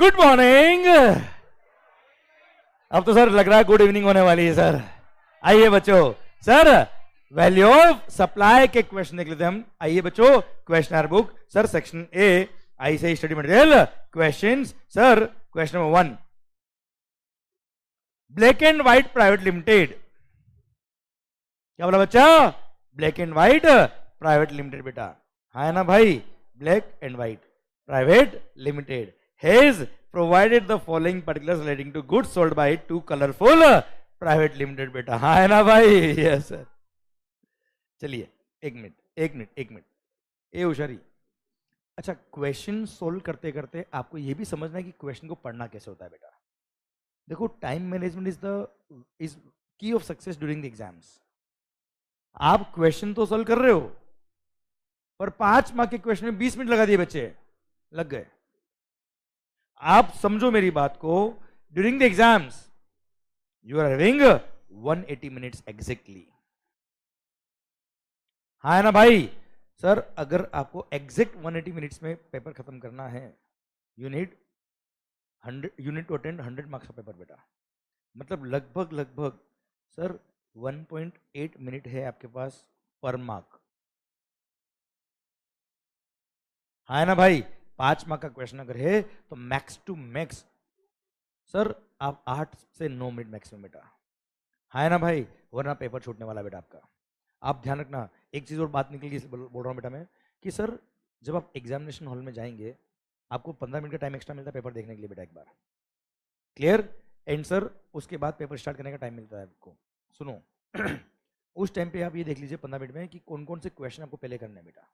Good morning. अब तो sir लग रहा है गुड इवनिंग होने वाली है सर। आइए बच्चों, सर वैल्यू ऑफ सप्लाई के क्वेश्चन देख लेते हैं हम। आइए बच्चों, questioner book sir section A I से study material questions. Sir question number 1, black and white private limited. क्या बोला बच्चा? Black and white private limited बेटा, है ना भाई? Black and white private limited has provided the following particulars relating to goods sold by to colourful private limited बेटा, है ना भाई? Yes sir. चलिए एक मिनट ए उशारी। अच्छा, क्वेश्चन सोल्व करते करते आपको यह भी समझना है कि क्वेश्चन को पढ़ना कैसे होता है बेटा। देखो, टाइम मैनेजमेंट इज की of success during the exams. आप क्वेश्चन तो सोल्व कर रहे हो, पर 5 मार्क के क्वेश्चन में 20 मिनट लगा दिए बच्चे, लग गए। आप समझो मेरी बात को, during the exams you are having 180 minutes exactly, है ना भाई? सर अगर आपको एग्जैक्ट 180 मिनट्स में पेपर खत्म करना है, you need to attend 100 marks का पेपर बेटा। मतलब लगभग सर 1.8 मिनट है आपके पास पर मार्क, है ना भाई? 5 मार्क का क्वेश्चन अगर है तो मैक्स टू मैक्स सर आप 8 से 9 मिनट मैक्सिमम बेटा, है ना भाई? वरना पेपर छूटने वाला बेटा आपका। आप ध्यान रखना। एक चीज और बात निकल गई, बोल रहा हूँ बेटा मैं, कि सर जब आप एग्जामिनेशन हॉल में जाएंगे आपको 15 मिनट का टाइम एक्स्ट्रा मिलता है पेपर देखने के लिए बेटा, एक बार क्लियर। एंड सर उसके बाद पेपर स्टार्ट करने का टाइम मिलता है आपको। सुनो उस टाइम पे आप ये देख लीजिए 15 मिनट में कि कौन कौन से क्वेश्चन आपको पहले करने हैं बेटा,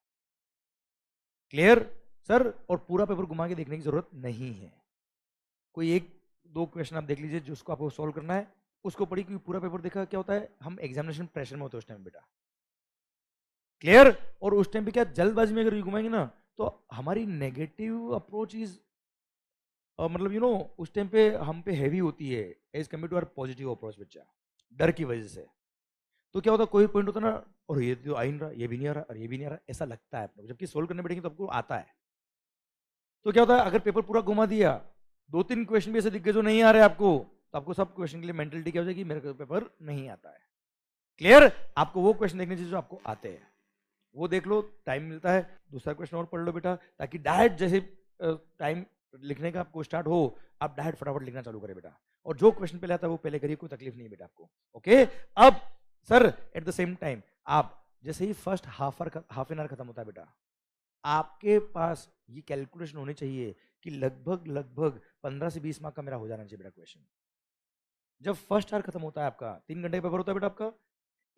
क्लियर सर। और पूरा पेपर घुमा के देखने की जरूरत नहीं है, कोई 1-2 क्वेश्चन आप देख लीजिए जिसको आपको सॉल्व करना है, उसको पढ़ी। क्योंकि पूरा पेपर देखा क्या होता है, हम एग्जामिनेशन प्रेशर में होते हैं उस टाइम बेटा, क्लियर। और उस टाइम पे क्या जल्दबाजी में अगर घुमाएंगे ना तो हमारी नेगेटिव अप्रोच इज मतलब यू नो उस टाइम पे हम पे हैवी होती है as compare to our positive approach बच्चा, डर की वजह से। तो क्या होता है, कोई पॉइंट होता है ना, और ये तो आ ही नहीं रहा, ये भी नहीं आ रहा, और ये भी नहीं आ रहा, ऐसा लगता है आपको। जबकि सोल्व करने बैठेंगे तो आपको आता है। तो क्या होता है, अगर पेपर पूरा घुमा दिया, 2-3 क्वेश्चन भी ऐसे दिख गए जो नहीं आ रहे आपको, तो आपको सब क्वेश्चन के लिए मेंटलिटी क्या हो जाएगी, मेरे को पेपर नहीं आता है, क्लियर। आपको वो क्वेश्चन देखने चाहिए जो आपको आते हैं, वो देख लो, टाइम मिलता है दूसरा क्वेश्चन और पढ़ लो बेटा, ताकि डायरेक्ट जैसे टाइम लिखने का आपको स्टार्ट हो, आप डायरेक्ट फटाफट लिखना चालू करें बेटा। और जो क्वेश्चन पहले आता है वो पहले करिए, कोई तकलीफ नहीं है बेटा आपको, ओके। अब sir eight the same time आप जैसे ही फर्स्ट हाफ एन आवर खत्म होता है बेटा, आपके पास ये कैलकुलेशन होनी चाहिए कि लगभग 15 से 20 मार्क का मेरा हो जाना चाहिए बेटा क्वेश्चन। जब फर्स्ट आवर खत्म होता है आपका, 3 घंटे का पेपर होता है बेटा आपका,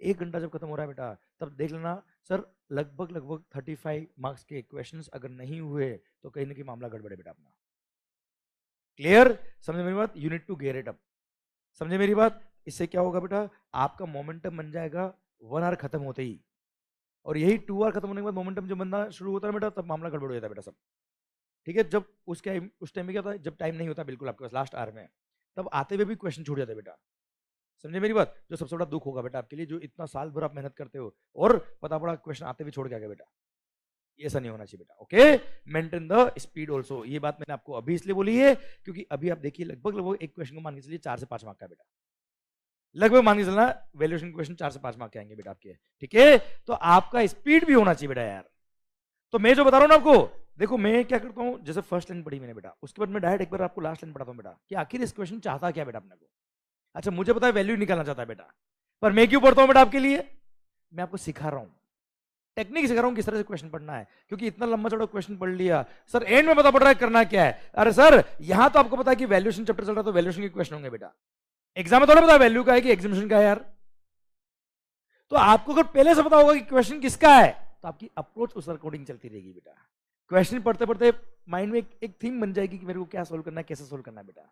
1 घंटा जब खत्म हो रहा है बेटा, तब देख लेना सर लगभग 35 मार्क्स के क्वेश्चंस अगर नहीं हुए तो कहीं ना कहीं मामला गड़बड़ है बेटा अपना, क्लियर। समझे मेरी बात? You need to gear it up, समझे मेरी बात? इससे क्या होगा बेटा, आपका मोमेंटम बन जाएगा 1 आवर खत्म होते ही, और यही 2 आवर खत्म होने के बाद मोमेंटम जब बनना शुरू होता है बेटा, तब मामला गड़बड़ हो जाता है बेटा सब, ठीक है। जब उस टाइम में क्या होता है, जब टाइम नहीं होता बिल्कुल आपके पास लास्ट आवर में, तब आते हुए भी क्वेश्चन छूट जाते हैं बेटा, समझे मेरी बात? जो सबसे बड़ा दुख होगा बेटा आपके लिए, जो इतना साल भर आप मेहनत करते हो और पता पड़ा क्वेश्चन आते हुए छोड़ के आ गए बेटा, ऐसा नहीं होना चाहिए बेटा, okay. Maintain the speed also. ये बात मैंने आपको अभी इसलिए बोली है क्योंकि अभी आप देखिए लगभग एक क्वेश्चन को मान के चलिए 4 से 5 मार्क का बेटा, लगभग मान के चलना वैल्यूएशन क्वेश्चन 4 से 5 मार्क के आएंगे बेटा आपके, ठीक है। तो आपका स्पीड भी होना चाहिए बेटा यार। तो मैं जो बता रहा हूं ना आपको, देखो मैं क्या करता हूं, जैसे फर्स्ट लाइन पढ़ी मैंने बेटा, उसके बाद मैं डायरेक्ट एक बार आपको लास्ट लाइन पढ़ाता हूं बेटा कि आखिर इस क्वेश्चन चाहता क्या बेटा अपने को। अच्छा मुझे पता है वैल्यू निकालना चाहता है बेटा, पर मैं क्यों पढ़ता हूं बेटा आपके लिए? मैं आपको सिखा रहा हूं, टेक्निक सिखा रहा हूं किस तरह से क्वेश्चन पढ़ना है। क्योंकि इतना लंबा चौड़ा क्वेश्चन पढ़ लिया सर, एंड में पता पड़ रहा है करना क्या है। अरे सर यहां तो आपको पता है कि वैल्यूएशन चैप्टर चल रहा है तो वैल्यूएशन के क्वेश्चन होंगे बेटा, एग्जाम में थोड़ा पता वैल्यू का है कि एग्जीबिशन का है यार। तो आपको अगर पहले से पता होगा कि क्वेश्चन किसका है तो आपकी अप्रोच उस अकॉर्डिंग चलती रहेगी बेटा। क्वेश्चन पढ़ते पढ़ते माइंड में एक थीम बन जाएगी कि मेरे को क्या सोल्व करना है, कैसे सोल्व करना है बेटा,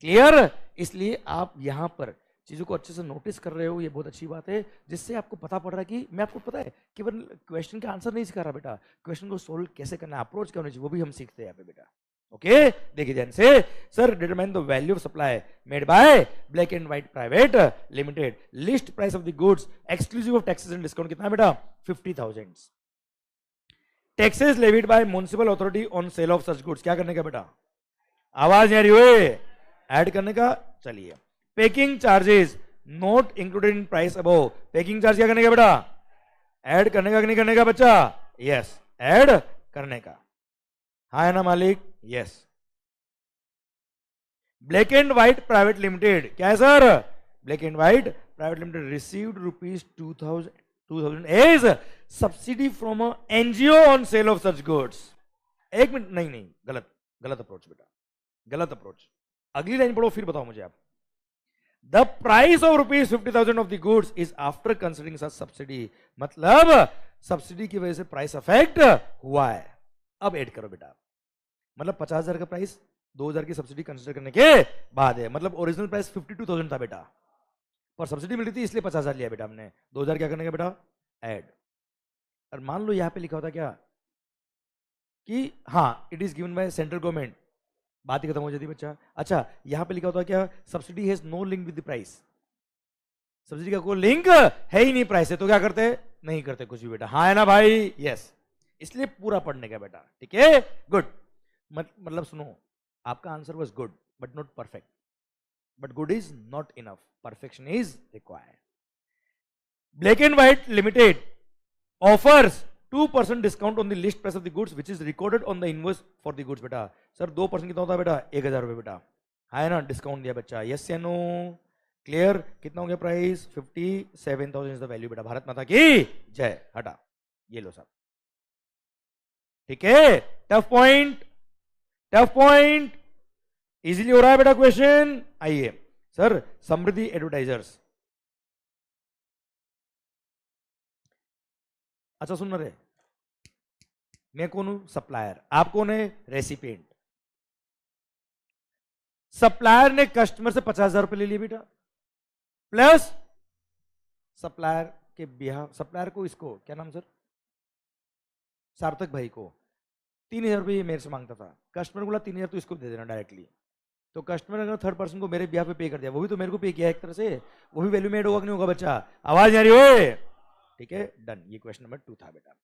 क्लियर। इसलिए आप यहां पर चीजों को अच्छे से नोटिस कर रहे हो, ये बहुत अच्छी बात है, जिससे आपको पता पड़ रहा है कि मैं आपको पता है केवल क्वेश्चन का आंसर नहीं सिखा रहा बेटा, क्वेश्चन को सोल्व कैसे करना है, अप्रोच क्या होनी चाहिए, वो भी हम सीखते हैं यहाँ पे बेटा, ओके। देखिए ध्यान से, sir determine the value of supply made by black and white private limited, list price of the goods exclusive of taxes and discount, कितना बेटा 50,000। Taxes levied by municipal authority on sale of such goods, क्या करने का बेटा, आवाज नहीं आ रही हुए, ऐड करने का। चलिए, packing charges not included in price above, packing charge क्या करने का बेटा, ऐड करने का कि नहीं करने का बच्चा, यस ऐड करने का। हाँ है ना मालिक, yes. Black and white private limited, क्या है sir, black and white private limited received ₹2000 as subsidy from NGO on sale of such goods. एक मिनट, नहीं गलत गलत अप्रोच बेटा, गलत अप्रोच। अगली लाइन पढ़ो फिर बताओ मुझे आप। The price of ₹50,000 of the goods is after considering such subsidy, मतलब सब्सिडी की वजह से प्राइस अफेक्ट हुआ है। अब ऐड करो बेटा, मतलब 50,000 का प्राइस 2,000 की सब्सिडी कंसिडर करने के बाद है, मतलब ओरिजिनल प्राइस 52,000 था बेटा, पर सब्सिडी मिली थी इसलिए 50,000 लिया बेटा हमने। 2,000 क्या करने का बेटा, ऐड। और मान लो यहां पे लिखा होता क्या कि हाँ it is given by central government, बात ही खत्म हो जाती बच्चा। अच्छा यहां पे लिखा होता क्या, subsidy has no link with the price, subsidy का कोई लिंक है ही नहीं प्राइस से, तो क्या करते, नहीं करते कुछ भी बेटा। हाँ है ना भाई, यस। इसलिए पूरा पढ़ने का बेटा, ठीक है, गुड। मतलब सुनो, आपका answer was good but not perfect, but good is not enough, perfection is required. Black and white limited offers 2% discount on the list price of the goods which is recorded on the invoice for the goods. बेटा sir 2% कितना होता है बेटा, 1,000 रुपए बेटा, है ना, discount दिया बच्चा, यस या नो, क्लियर। कितना हो गया प्राइस, 57,000 इज द वैल्यू बेटा। भारत माता की जय। हटा, ये लो साहब, ठीक है। Tough point, tough point, easily हो रहा है बेटा क्वेश्चन। आइए सर, समृद्धि एडवर्टाइजर्स, अच्छा सुन रहे, मैं कौन हूं, सप्लायर, आप कौन है, रेसिपिएंट। सप्लायर ने कस्टमर से 50,000 रुपए ले लिए बेटा, प्लस सप्लायर के बिहाफ, सप्लायर को इसको क्या नाम सर, सार्थक भाई को 3,000 रुपये मेरे से मांगता था, कस्टमर बोला 3,000 तो इसको दे देना डायरेक्टली, तो कस्टमर अगर थर्ड पर्सन को मेरे बिहाफ पे पे कर दिया, वो भी तो मेरे को पे किया एक तरह से, वो भी वैल्यू में ऐड होगा कि नहीं होगा बच्चा, आवाज नहीं आ रही हो, ठीक है डन। ये क्वेश्चन नंबर 2 था बेटा,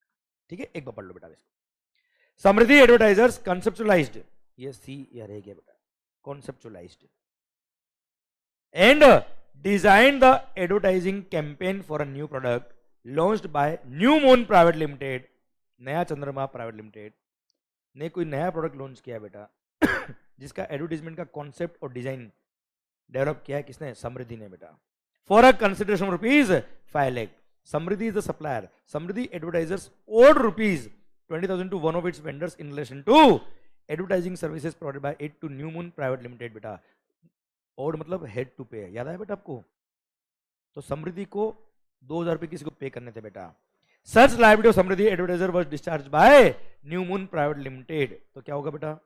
ठीक है, एक बार पढ़ लो बेटा इसको। समृद्धि एडवर्टाइजर्स कंसेप्चुअलाइज्ड, ये सी या रह गया बेटा, conceptualized and designed the advertising campaign for a new product launched by New Moon Private Limited, नया चंद्रमा प्राइवेट लिमिटेड ने कोई नया प्रोडक्ट लॉन्च किया बेटा जिसका एडवर्टाइजमेंट का कॉन्सेप्ट और डिजाइन डेवलप किया है किसने, समृद्धि ने बेटा, for a consideration ₹5 lakh. Samriddhi is the supplier, Samriddhi advertisers owed ₹20,000 to one of its vendors in relation to advertising services provided by it to new moon private limited बेटा। और मतलब हेड टू पे, याद आया बेटा आपको, तो समृद्धि को 2,000 रुपए किसी को पे करने थे बेटा। Such liability of Samriddhi advertiser was discharge by new moon private limited, तो क्या होगा बेटा,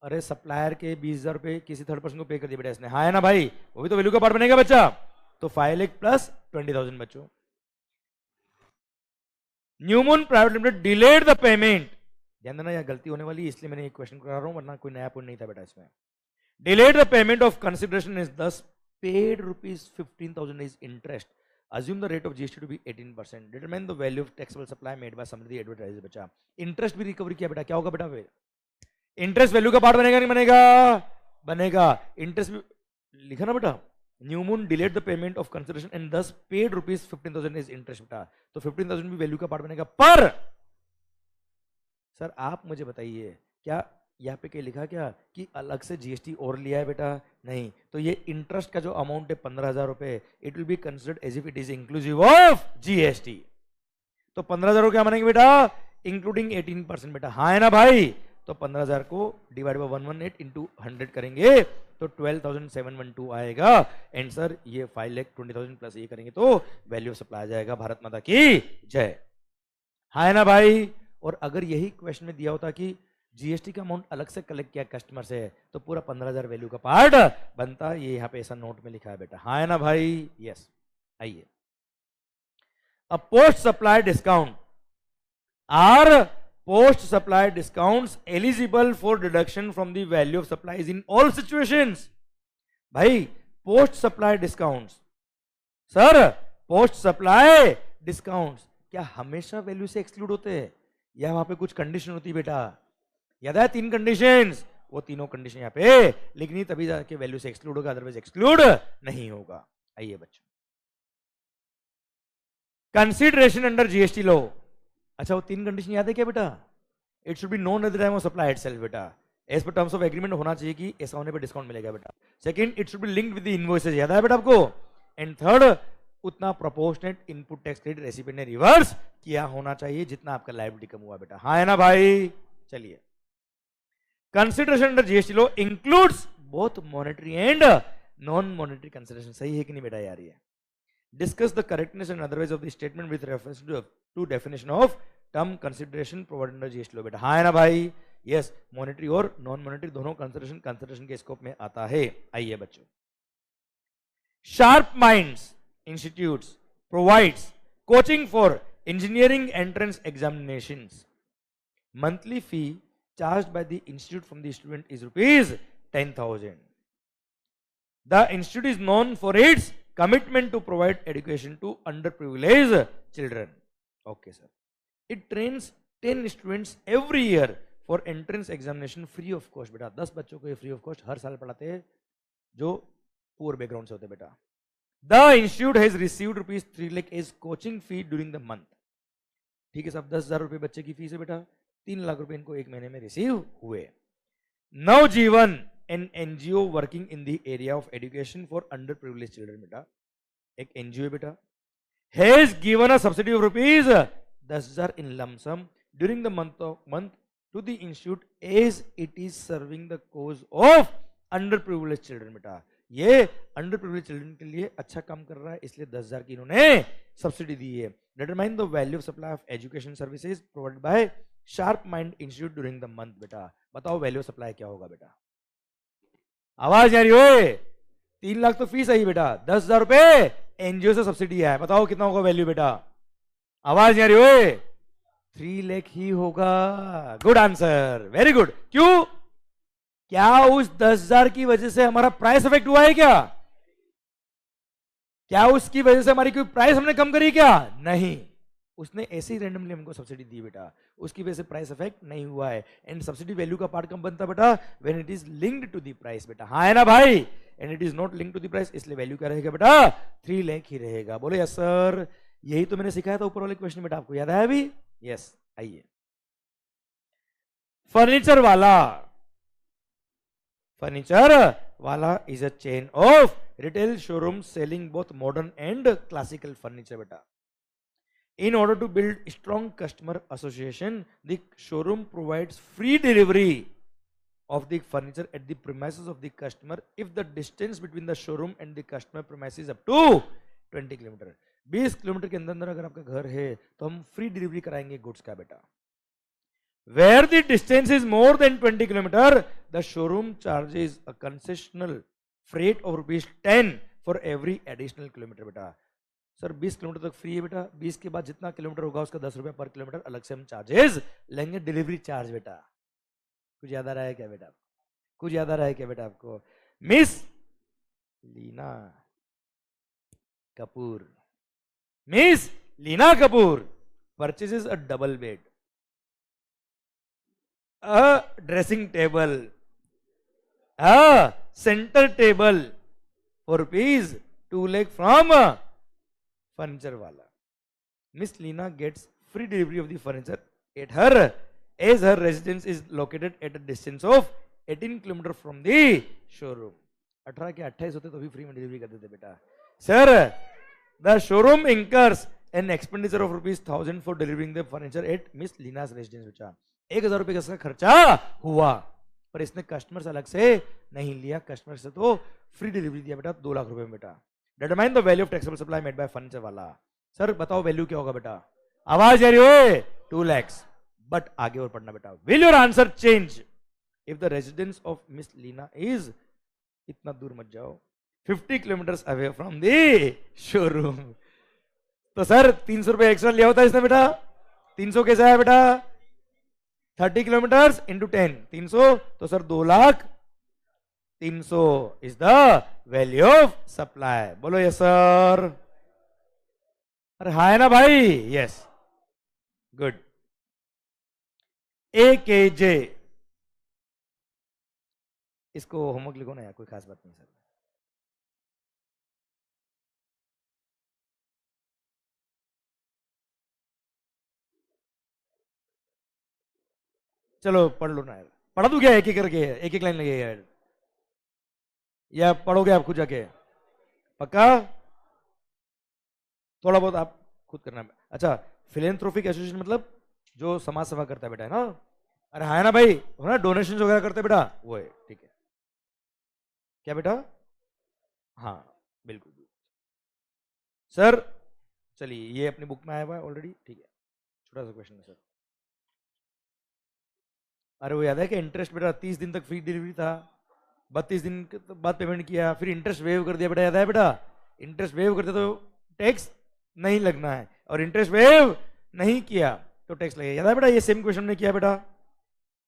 अरे सप्लायर के 20,000 रुपए किसी थर्ड पर्सन को पे कर दिया बेटा इसने, हाँ है ना भाई, वो भी तो वैल्यू का पार्ट बनेगा बच्चा, तो 5 लाख प्लस 20,000 बच्चों। New moon private limited delayed the payment, ध्यान देना यह गलती होने वाली है इसलिए मैंने एक क्वेश्चन करा रहा हूं, वरना कोई नया पॉइंट नहीं था बेटा इसमें। Delayed the payment of consideration is thus paid ₹15,000 is interest, assume the rate of GST to be 18%, determine the value of taxable supply made by Samriddhi advertiser. बच्चा इंटरेस्ट भी रिकवरी किया बेटा, क्या होगा बेटा, इंटरेस्ट वैल्यू का part बनेगा नहीं बनेगा, बनेगा, इंटरेस्ट भी लिखा ना बेटा। New moon delayed the payment of consideration and दस पेड ₹15,000 इज इंटरेस्ट बेटा, तो 15,000 भी वैल्यू का पार्ट बनेगा। पर सर आप मुझे बताइए, क्या यहाँ पे क्या लिखा क्या कि अलग से जीएसटी और लिया है बेटा, नहीं, तो ये इंटरेस्ट का जो अमाउंट है 15,000 रुपए, it will be considered as if it is inclusive of GST, तो 15,000 क्या बनेंगे बेटा, इंक्लूडिंग 18% बेटा, हाँ है ना भाई, तो 15,000 को डिवाइड बाय 118 इंटू 100 करेंगे तो 12,712 आएगा आंसर। ये 5,20,000 प्लस ये करेंगे तो वैल्यू सप्लाई आ जाएगा। भारत माता की जय, हाँ है ना भाई। और अगर यही क्वेश्चन में दिया होता कि जीएसटी का अमाउंट अलग से कलेक्ट किया कस्टमर से, तो पूरा 15,000 वैल्यू का पार्ट बनता, ये यहाँ पे ऐसा नोट में लिखा है बेटा, हाँ है ना भाई, यस। आइए, a post supply discount are post supply discounts eligible for deduction from the value of supplies in all situations. भाई post supply discounts, sir post supply discounts क्या हमेशा वैल्यू से एक्सक्लूड होते हैं या वहां पे कुछ कंडीशन होती है बेटा? याद है 3 कंडीशंस, वो तीनों कंडीशन यहाँ पे लिखनी, तभी जाके वैल्यू से एक्सक्लूड होगा, अदरवाइज एक्सक्लूड नहीं होगा। आइए बच्चों, कंसीडरेशन अंडर जीएसटी लॉ। अच्छा, वो तीन कंडीशन याद है क्या बेटा? It should be known at the time of supply itself बेटा, as per terms of agreement होना चाहिए कि ऐसा होने पे डिस्काउंट मिलेगा बेटा। Second, it should be linked with the invoices, याद है बेटा आपको? एंड थर्ड, उतना proportionate input tax credit recipient ने रिवर्स किया होना चाहिए जितना आपका लायबिलिटी कम हुआ बेटा। हाँ है ना भाई? चलिए, consideration under GST law includes both monetary and non monetary consideration. सही है कि नहीं बेटा यार? ये discuss the correctness and otherwise of the statement with reference to definition of term consideration provided under GST law बेटा। हाँ है ना भाई? यस, मॉनेटरी और नॉन मॉनेटरी दोनों कंसीडरेशन के स्कोप में आता है। आइए बच्चों, sharp minds institutes provides coaching for engineering entrance examinations. Monthly fee charged by the institute from the student is rupees 10,000. The institute is known for its commitment to provide education to underprivileged children. Okay sir. It trains 10 students every year for entrance examination free of cost बेटा। 10 बच्चों को ये free of cost हर साल पढ़ाते हैं जो poor background से होते हैं बेटा। The institute has received rupees 3 lakh as coaching fee during the month. ठीक है साहब, 10,000 रुपए बच्चे की फीस है बेटा, 3 लाख रुपए इनको एक महीने में रिसीव हुए। Navjivan, an NGO working in the area of education for under privilege children बेटा, एक एनजीओ बेटा, has given a subsidy of rupees 10,000 in lump sum during the month to the institute as it is serving the cause of under privilege children बेटा। ये under privilege children के लिए अच्छा काम कर रहा है, इसलिए 10,000 की इन्होंने सब्सिडी दी है। Determine the value of supply of education services provided bye sharp mind institute during the month बेटा। बताओ वैल्यू ऑफ सप्लाई क्या होगा बेटा? आवाज आ रही हो? 3 लाख तो फीस आई बेटा, 10,000 रुपए एनजीओ से सब्सिडी है, बताओ कितना होगा वैल्यू बेटा? आवाज नहीं आ रही हो? 3 लाख ही होगा। Good answer, very good. क्यों? क्या उस 10,000 की वजह से हमारा प्राइस इफेक्ट हुआ है क्या? क्या उसकी वजह से हमारी कोई प्राइस हमने कम करी क्या? नहीं, उसने ऐसे ही रैंडमली हमको सब्सिडी दी बेटा, उसकी वजह से प्राइस इफेक्ट नहीं हुआ है। एंड सब्सिडी वैल्यू का पार्ट कम बनता बेटा? When it is linked to the price बेटा। हाँ है ना भाई? And it is not linked to the price, इसलिए वैल्यू क्या रहेगा बेटा? 3 लाख ही रहेगा। बोलो यस सर। यही तो मैंने सिखाया था ऊपर वाले क्वेश्चन बेटा, आपको याद है अभी? यस। आइए, फर्नीचर वाला, फर्नीचर वाला is a chain of retail showroom selling both modern and classical furniture बेटा। In order to build strong customer association, the showroom provides free delivery of the furniture at the premises of the customer if the distance between the showroom and the customer premises up to 20 kilometre. 20 kilometre के अंदर अगर आपका घर है तो हम free delivery कराएंगे goods का बेटा। Where the distance is more than 20 kilometre, the showroom charges a concessional freight of ₹10 for every additional kilometre बेटा। सर 20 किलोमीटर तक फ्री है बेटा, 20 के बाद जितना किलोमीटर होगा उसका 10 रुपए पर किलोमीटर अलग से हम चार्जेस लेंगे, डिलीवरी चार्ज बेटा। कुछ याद आ रहा है क्या बेटा? कुछ याद आ रहा है क्या बेटा आपको? Miss Leena Kapoor, miss Leena Kapoor purchases a double bed, a dressing table, a centre table for rupees 2 lakh फ्रॉम फर्नीचर वाला। Miss Lina gets free delivery of the furniture at her as her residence is located at a distance of 18 kilometre from the showroom। 18 के 28 होते तो भी free में delivery कर देते बेटा। Sir, the showroom incurs an expenditure of ₹1,000 for delivering the furniture at Miss Lina's residence बेटा। 1,000 रुपए का इसका खर्चा हुआ, पर इसने कस्टमर से अलग से नहीं लिया, कस्टमर से तो फ्री डिलीवरी दिया बेटा 2 लाख रुपए में बेटा। Determine the value of taxable supply made bye furniture वाला। सर बताओ वैल्यू क्या होगा बेटा? आवाज आ रही हो? 2 lakhs। बट आगे और पढ़ना बेटा। Will your answer change if the residence of miss Leena is, इतना दूर मत जाओ, 50 kilometre away from the showroom. तो सर 300 रुपए एक्स्ट्रा लिया होता है इसने बेटा। 300 कैसे आया बेटा? 30 किलोमीटर इंटू 10, 300, तो sir 2 lakh 300 is the value of supply. बोलो यस सर। अरे हाँ है ना भाई? Yes, good. AKJ इसको होमवर्क लिखो ना यार, कोई खास बात नहीं सर। चलो पढ़ लो ना यार, पढ़ा दूं क्या एक एक करके, एक एक लाइन लगेगा यार, या पढ़ोगे आप खुद जाके? पक्का? थोड़ा बहुत आप खुद करना है। अच्छा, फिलेंथ्रोपिक एसोसिएशन मतलब जो समाज सेवा करता है बेटा, है ना? अरे हाँ है ना भाई, हो ना, डोनेशन वगैरह करते हैं बेटा, वो है, ठीक है। क्या बेटा? हाँ बिल्कुल सर। चलिए ये अपनी बुक में आया हुआ है ऑलरेडी, ठीक है। छोटा सा क्वेश्चन है सर। अरे वो याद है कि इंटरेस्ट बेटा 30 दिन तक फ्री डिलीवरी था, 32 दिन के बाद पेमेंट किया, फिर इंटरेस्ट वेव कर दिया बेटा, याद है बेटा? इंटरेस्ट वेव करते तो टैक्स नहीं लगना है, और इंटरेस्ट वेव नहीं किया तो टैक्स लगेगा, याद है बेटा? ये सेम क्वेश्चन ने किया बेटा,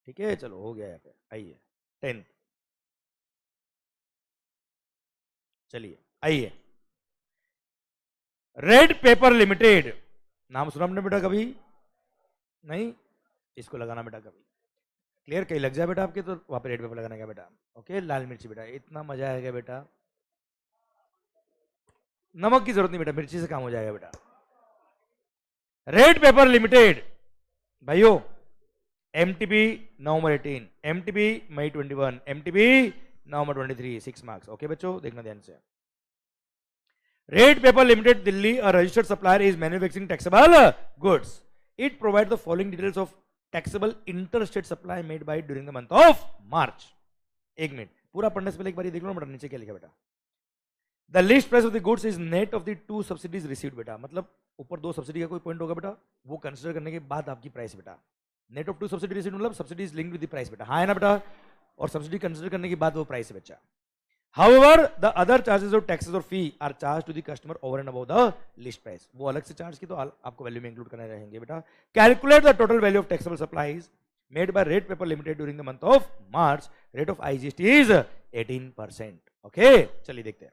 ठीक है। चलो हो गया यहाँ पे, आइए 10th। चलिए आइए, रेड पेपर लिमिटेड, नाम सुना आपने बेटा कभी? नहीं? इसको लगाना बेटा कभी, क्लियर? कहीं लग जाए बेटा आपके तो वहां पे रेड पेपर लगाना है बेटा। ओके, लाल मिर्ची बेटा, इतना मजा आएगा बेटा, नमक की जरूरत नहीं बेटा, मिर्ची से काम हो जाएगा बेटा। रेड पेपर लिमिटेड भाइयों, एमटीबी नवंबर 18, एमटीबी मई 21, एमटीबी नवंबर 23, 6 मार्क्स। ओके बच्चों, देखना ध्यान से। Red pepper limited Delhi, a registered supplier, is manufacturing taxable goods. It provides the following details of taxable interstate supply made by during the month of March. एक minute, पूरा पढ़ने से पहले एक बार ये देख लो ना बेटा, नीचे क्या लिखा बेटा? The list price of the goods is net of the 2 subsidies received बेटा, मतलब ऊपर 2 सब्सिडी का कोई पॉइंट होगा बेटा, वो कंसिडर करने के बाद आपकी प्राइस बेटा। नेट ऑफ 2 सब्सिडी रिसीव्ड मतलब subsidies linked with the price बेटा, हाँ है ना बेटा? और सब्सिडी कंसिडर करने के बाद वो प्राइस है बच्चा। However, the other charges or taxes or fee are charged to the customer over and above the list price. वो अलग से चार्ज की तो आपको वैल्यू में इंक्लूड करने रहेंगे बेटा। Calculate the total value of taxable supplies made by Red Paper Limited during the month of March. Rate of IGST is 18%. Okay, चलिए देखते हैं।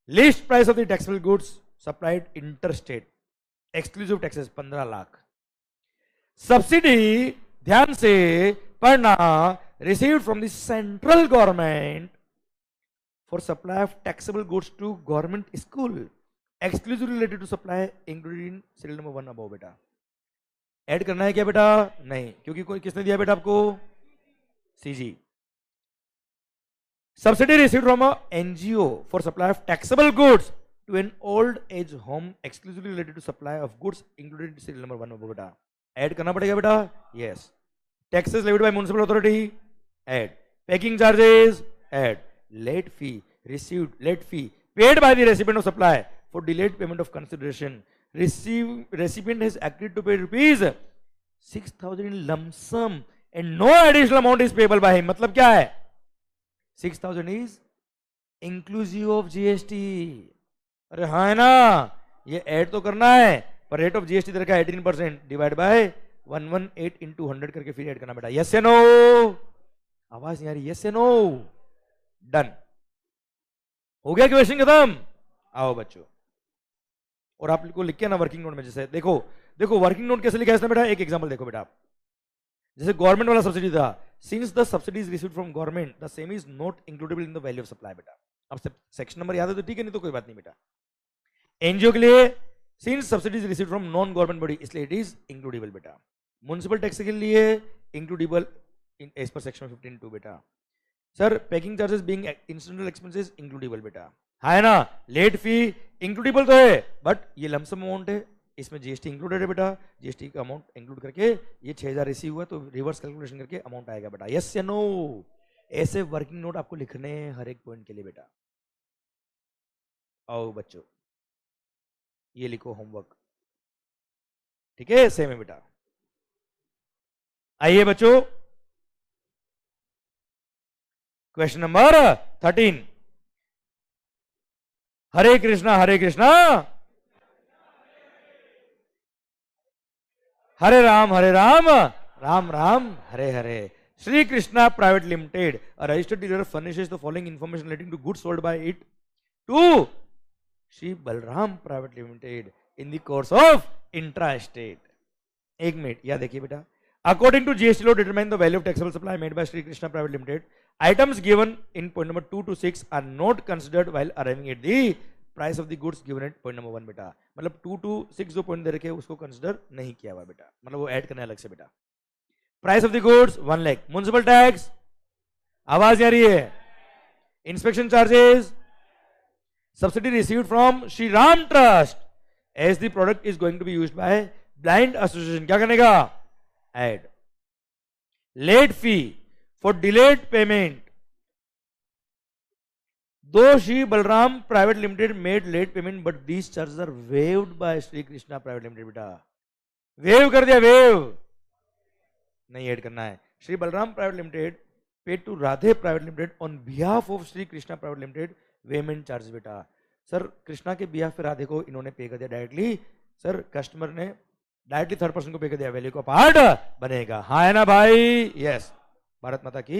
List price of the taxable goods supplied interstate, exclusive taxes 15 lakh. Subsidy ध्यान से पढ़ना, received from the central government for supply of taxable goods to government school, exclusively related to supply included in serial number 1 above बेटा। Add करना है क्या बेटा? नहीं, क्योंकि कोई किसने दिया बेटा आपको? CG. Subsidy received from a NGO for supply of taxable goods to an old age home exclusively related to supply of goods included in serial number 1 above बेटा। ऐड करना पड़ेगा बेटा, yes. Taxes levied by municipal authority, add. Packing charges, add. Late fee received, late fee paid by the recipient of supply for delayed payment of consideration. Recipient has agreed to pay rupees 6,000 in lump sum and no additional amount is payable by him. मतलब क्या है? 6,000 is inclusive of GST. अरे हाँ है ना, ये add तो करना है, पर रेट ऑफ जीएसटी दे रखा है 18%, डिवाइड बाय 118 into 100 करके फिर ऐड करना बेटा। यस या नो? आवाज नहीं आ रही, यस या नो? डन हो गया, क्वेश्चन खत्म। आओ बच्चों, और आपको लिख के ना वर्किंग नोट में, जैसे देखो देखो वर्किंग नोट कैसे लिखा है इसने बेटा, एक एग्जांपल देखो बेटा। जैसे गवर्नमेंट वाला सब्सिडी था, since the subsidy is received from government the same is not includable in the value of supply बेटा। अब सेक्शन नंबर याद है तो ठीक है, नहीं तो कोई बात नहीं बेटा। एनजीओ के लिए since subsidy is received from non government body, इसलिए इट इज इंक्लूडेबल बेटा। म्युनिसिपल टैक्स के लिए इंक्लूडेबल इन एज पर सेक्शन 15(2) बेटा। Sir packing charges being incidental expenses includable बेटा, है ना? लेट फी इंक्लूडेबल तो है, बट ये लमसम अमाउंट है, इसमें जीएसटी इंक्लूडेड है बेटा। जीएसटी का अमाउंट इंक्लूड करके ये 6,000 रिसीव हुआ तो रिवर्स कैलकुलेशन करके अमाउंट आएगा बेटा। यस या नो? ऐसे वर्किंग नोट आपको लिखने हैं हर एक पॉइंट के लिए बेटा। आओ बच्चों, ये लिखो होमवर्क, ठीक है? सेम है बेटा। आइए बच्चों, question number 13। Hare Krishna Hare Krishna Hare Ram Ram Ram Hare Hare. Shri Krishna private limited, a registered dealer, furnishes the following information relating to goods sold by it to Shri Balram private limited in the course of intra-state। एक मिनट, या देखिए बेटा, according to GST law determine the value of taxable supply made by Sri Krishna Private Limited Items given in point number 2 to 6 are not considered while arriving at the price of the goods given at point number 1 बेटा. मतलब 2 to 6 जो point दे रखे हैं उसको consider नहीं किया हुआ बेटा, मतलब वो ऐड करना अलग से बेटा. Price of the goods 1 lakh. Municipal tax, आवाज आ रही है. Inspection charges, subsidy received from Shri Ram trust as the product is going to be used by blind association. क्या करने का? Add. Late fee for delayed payment. Though Shri Balram Private Limited made late payment, but these charges are waived by Shri Krishna Private Limited. बेटा wave कर दिया, wave नहीं add करना है. Shri Balram Private Limited paid to Radhe Private Limited on behalf of Shri Krishna Private Limited payment charges. बेटा sir Krishna के behalf पे राधे को इन्होंने पे कर दिया डायरेक्टली. सर कस्टमर ने डायरेक्टली थर्ड पर्सन को पे कर दिया, वैल्यू का पार्ट बनेगा. हाँ है ना भाई? यस. भारत माता की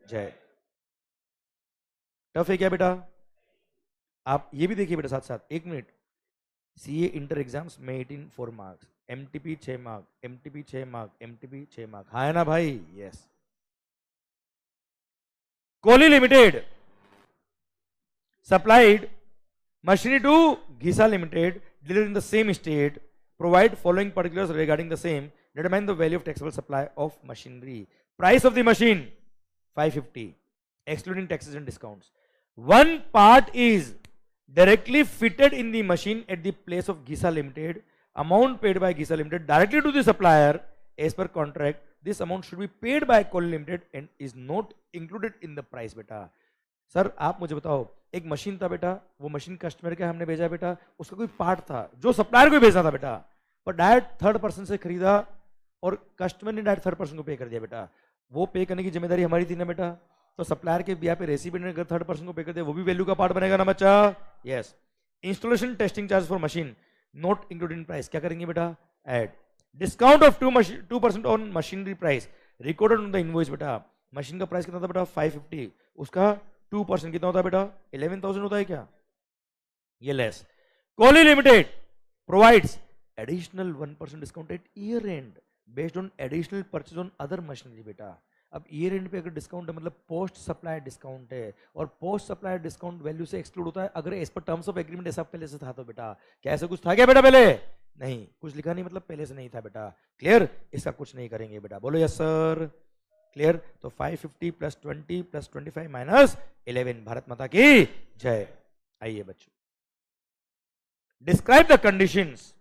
जय. टफ है क्या बेटा? आप ये भी देखिए बेटा साथ साथ. एक मिनट. सीए इंटर एग्जाम्स में 18 4 marks, MTP 6 mark, MTP 6 mark, MTP 6 mark. हाँ है ना भाई? Yes. Kohli limited supplied machinery to Gisa Limited delivered in the same state. Provide following particulars regarding the same. Determine the value of taxable supply of machinery. Price of the machine 550 excluding taxes and discounts. One part is directly fitted in the machine at the place of Gisa Limited. Amount paid by Gisa Limited directly to the supplier as per contract. This amount should be paid by Kohli Limited and is not included in the price. बेटा sir आप मुझे बताओ, एक machine था बेटा, वो machine customer के हमने भेजा बेटा, उसका कोई पार्ट था जो सप्लायर को भेजना था बेटा, पर डायरेक्ट थर्ड पर्सन से खरीदा और कस्टमर ने डायरेक्ट थर्ड पर्सन को पे कर दिया बेटा. वो पे करने की जिम्मेदारी हमारी थी ना बेटा. तो सप्लायर के बिया पे रेसिपिएंट ने अगर थर्ड पर्सन को पे कर दिया, वो भी वैल्यू का पार्ट बनेगा ना बच्चा. Yes. Installation testing charge for machine not included in price. क्या करेंगे बेटा? Add. Discount of 2% on machinery price recorded on the invoice. बेटा मशीन का प्राइस कितना था बेटा? 550. उसका 2% कितना होता है बेटा? 11,000 होता है क्या? ये less. Kohli limited provides additional 1% discount at year end based on additional purchase on other machinery. बेटा अब ईयर एंड पे अगर डिस्काउंट है मतलब पोस्ट सप्लाई डिस्काउंट है, और पोस्ट सप्लाई डिस्काउंट वैल्यू से एक्सक्लूड होता है अगर as per terms of agreement ऐसा पहले से था. तो बेटा क्या ऐसा कुछ था क्या बेटा? पहले नहीं, कुछ लिखा नहीं मतलब पहले से नहीं था बेटा. क्लियर? इसका कुछ नहीं करेंगे बेटा. बोलो यस सर. क्लियर? तो 550 प्लस 20 प्लस 25 माइनस 11. भारत माता की जय. आइए बच्चों, describe the conditions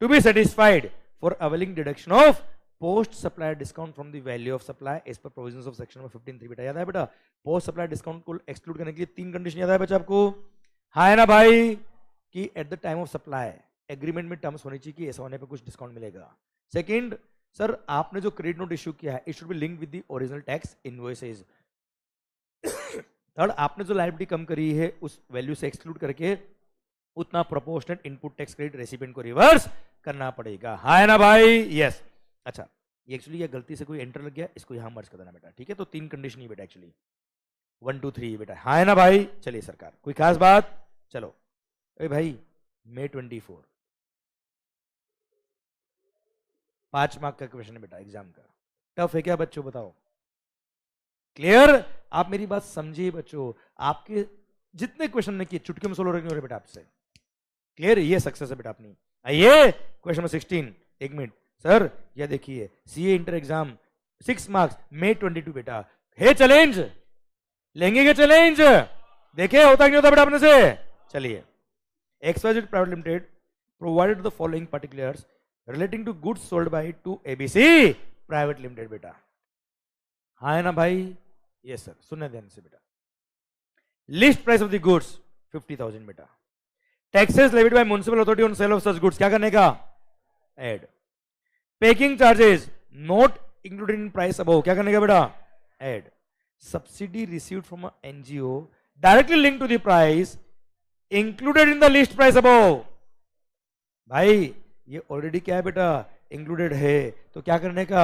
to be satisfied for availing deduction of post supply discount from the value of supply as per provisions of section number 15(3). बेटा याद है बेटा? पोस्ट सप्लाई डिस्काउंट को एक्सक्लूड करने के लिए 3 कंडीशन याद है बच्चा आपको? हाँ है ना भाई? कि eight the time of supply agreement में टर्म्स होनी चाहिए कि ऐसा होने पर कुछ डिस्काउंट मिलेगा. सेकंड, सर आपने जो क्रेडिट नोट इश्यू किया है it should be linked with the original tax invoices. Third, आपने जो लायबिलिटी कम करी है उस वैल्यू से एक्सक्लूड करके उतना proportionate input tax credit recipient को रिवर्स करना पड़ेगा. हाँ है ना भाई? यस. अच्छा, ये एक्चुअली ये गलती से कोई एंटर लग गया, इसको यहां मर्ज कर देना बेटा. ठीक है? तो 3 कंडीशन ही बेटा एक्चुअली 1 2 3 बेटा. हाँ है ना भाई? चलिए सरकार, कोई खास बात? चलो अरे भाई, May 24 5 मार्क का क्वेश्चन है बेटा एग्जाम का. टफ है क्या बच्चों? बताओ. क्लियर? आप मेरी बात समझिए बच्चों. आपके जितने क्वेश्चन ने किए चुटकी में सोलो रखने हो रहे बेटा आपसे. क्लियर? ये सक्सेस है बेटा अपनी. आइए क्वेश्चन नंबर 16. 1 मिनट सर, ये देखिए CA inter exam 6 marks May 22 बेटा. है चैलेंज, लेंगे क्या चैलेंज? देखे होता कि नहीं होता बेटा अपने से. चलिए, XYZ private limited provided the following particulars relating to goods sold by to ABC private limited. बेटा हाँ है ना भाई? Yes sir. सुनने ध्यान से बेटा. List price of the goods 50,000 बेटा. Taxes levied by municipal authority on sale of such goods. क्या करने का? Add. Packing charges not included in price above. क्या करने का बेटा? Add. Subsidy received from NGO directly link to the price included in the list price above. भाई ये already क्या है बेटा? इंक्लूडेड है. तो क्या करने का?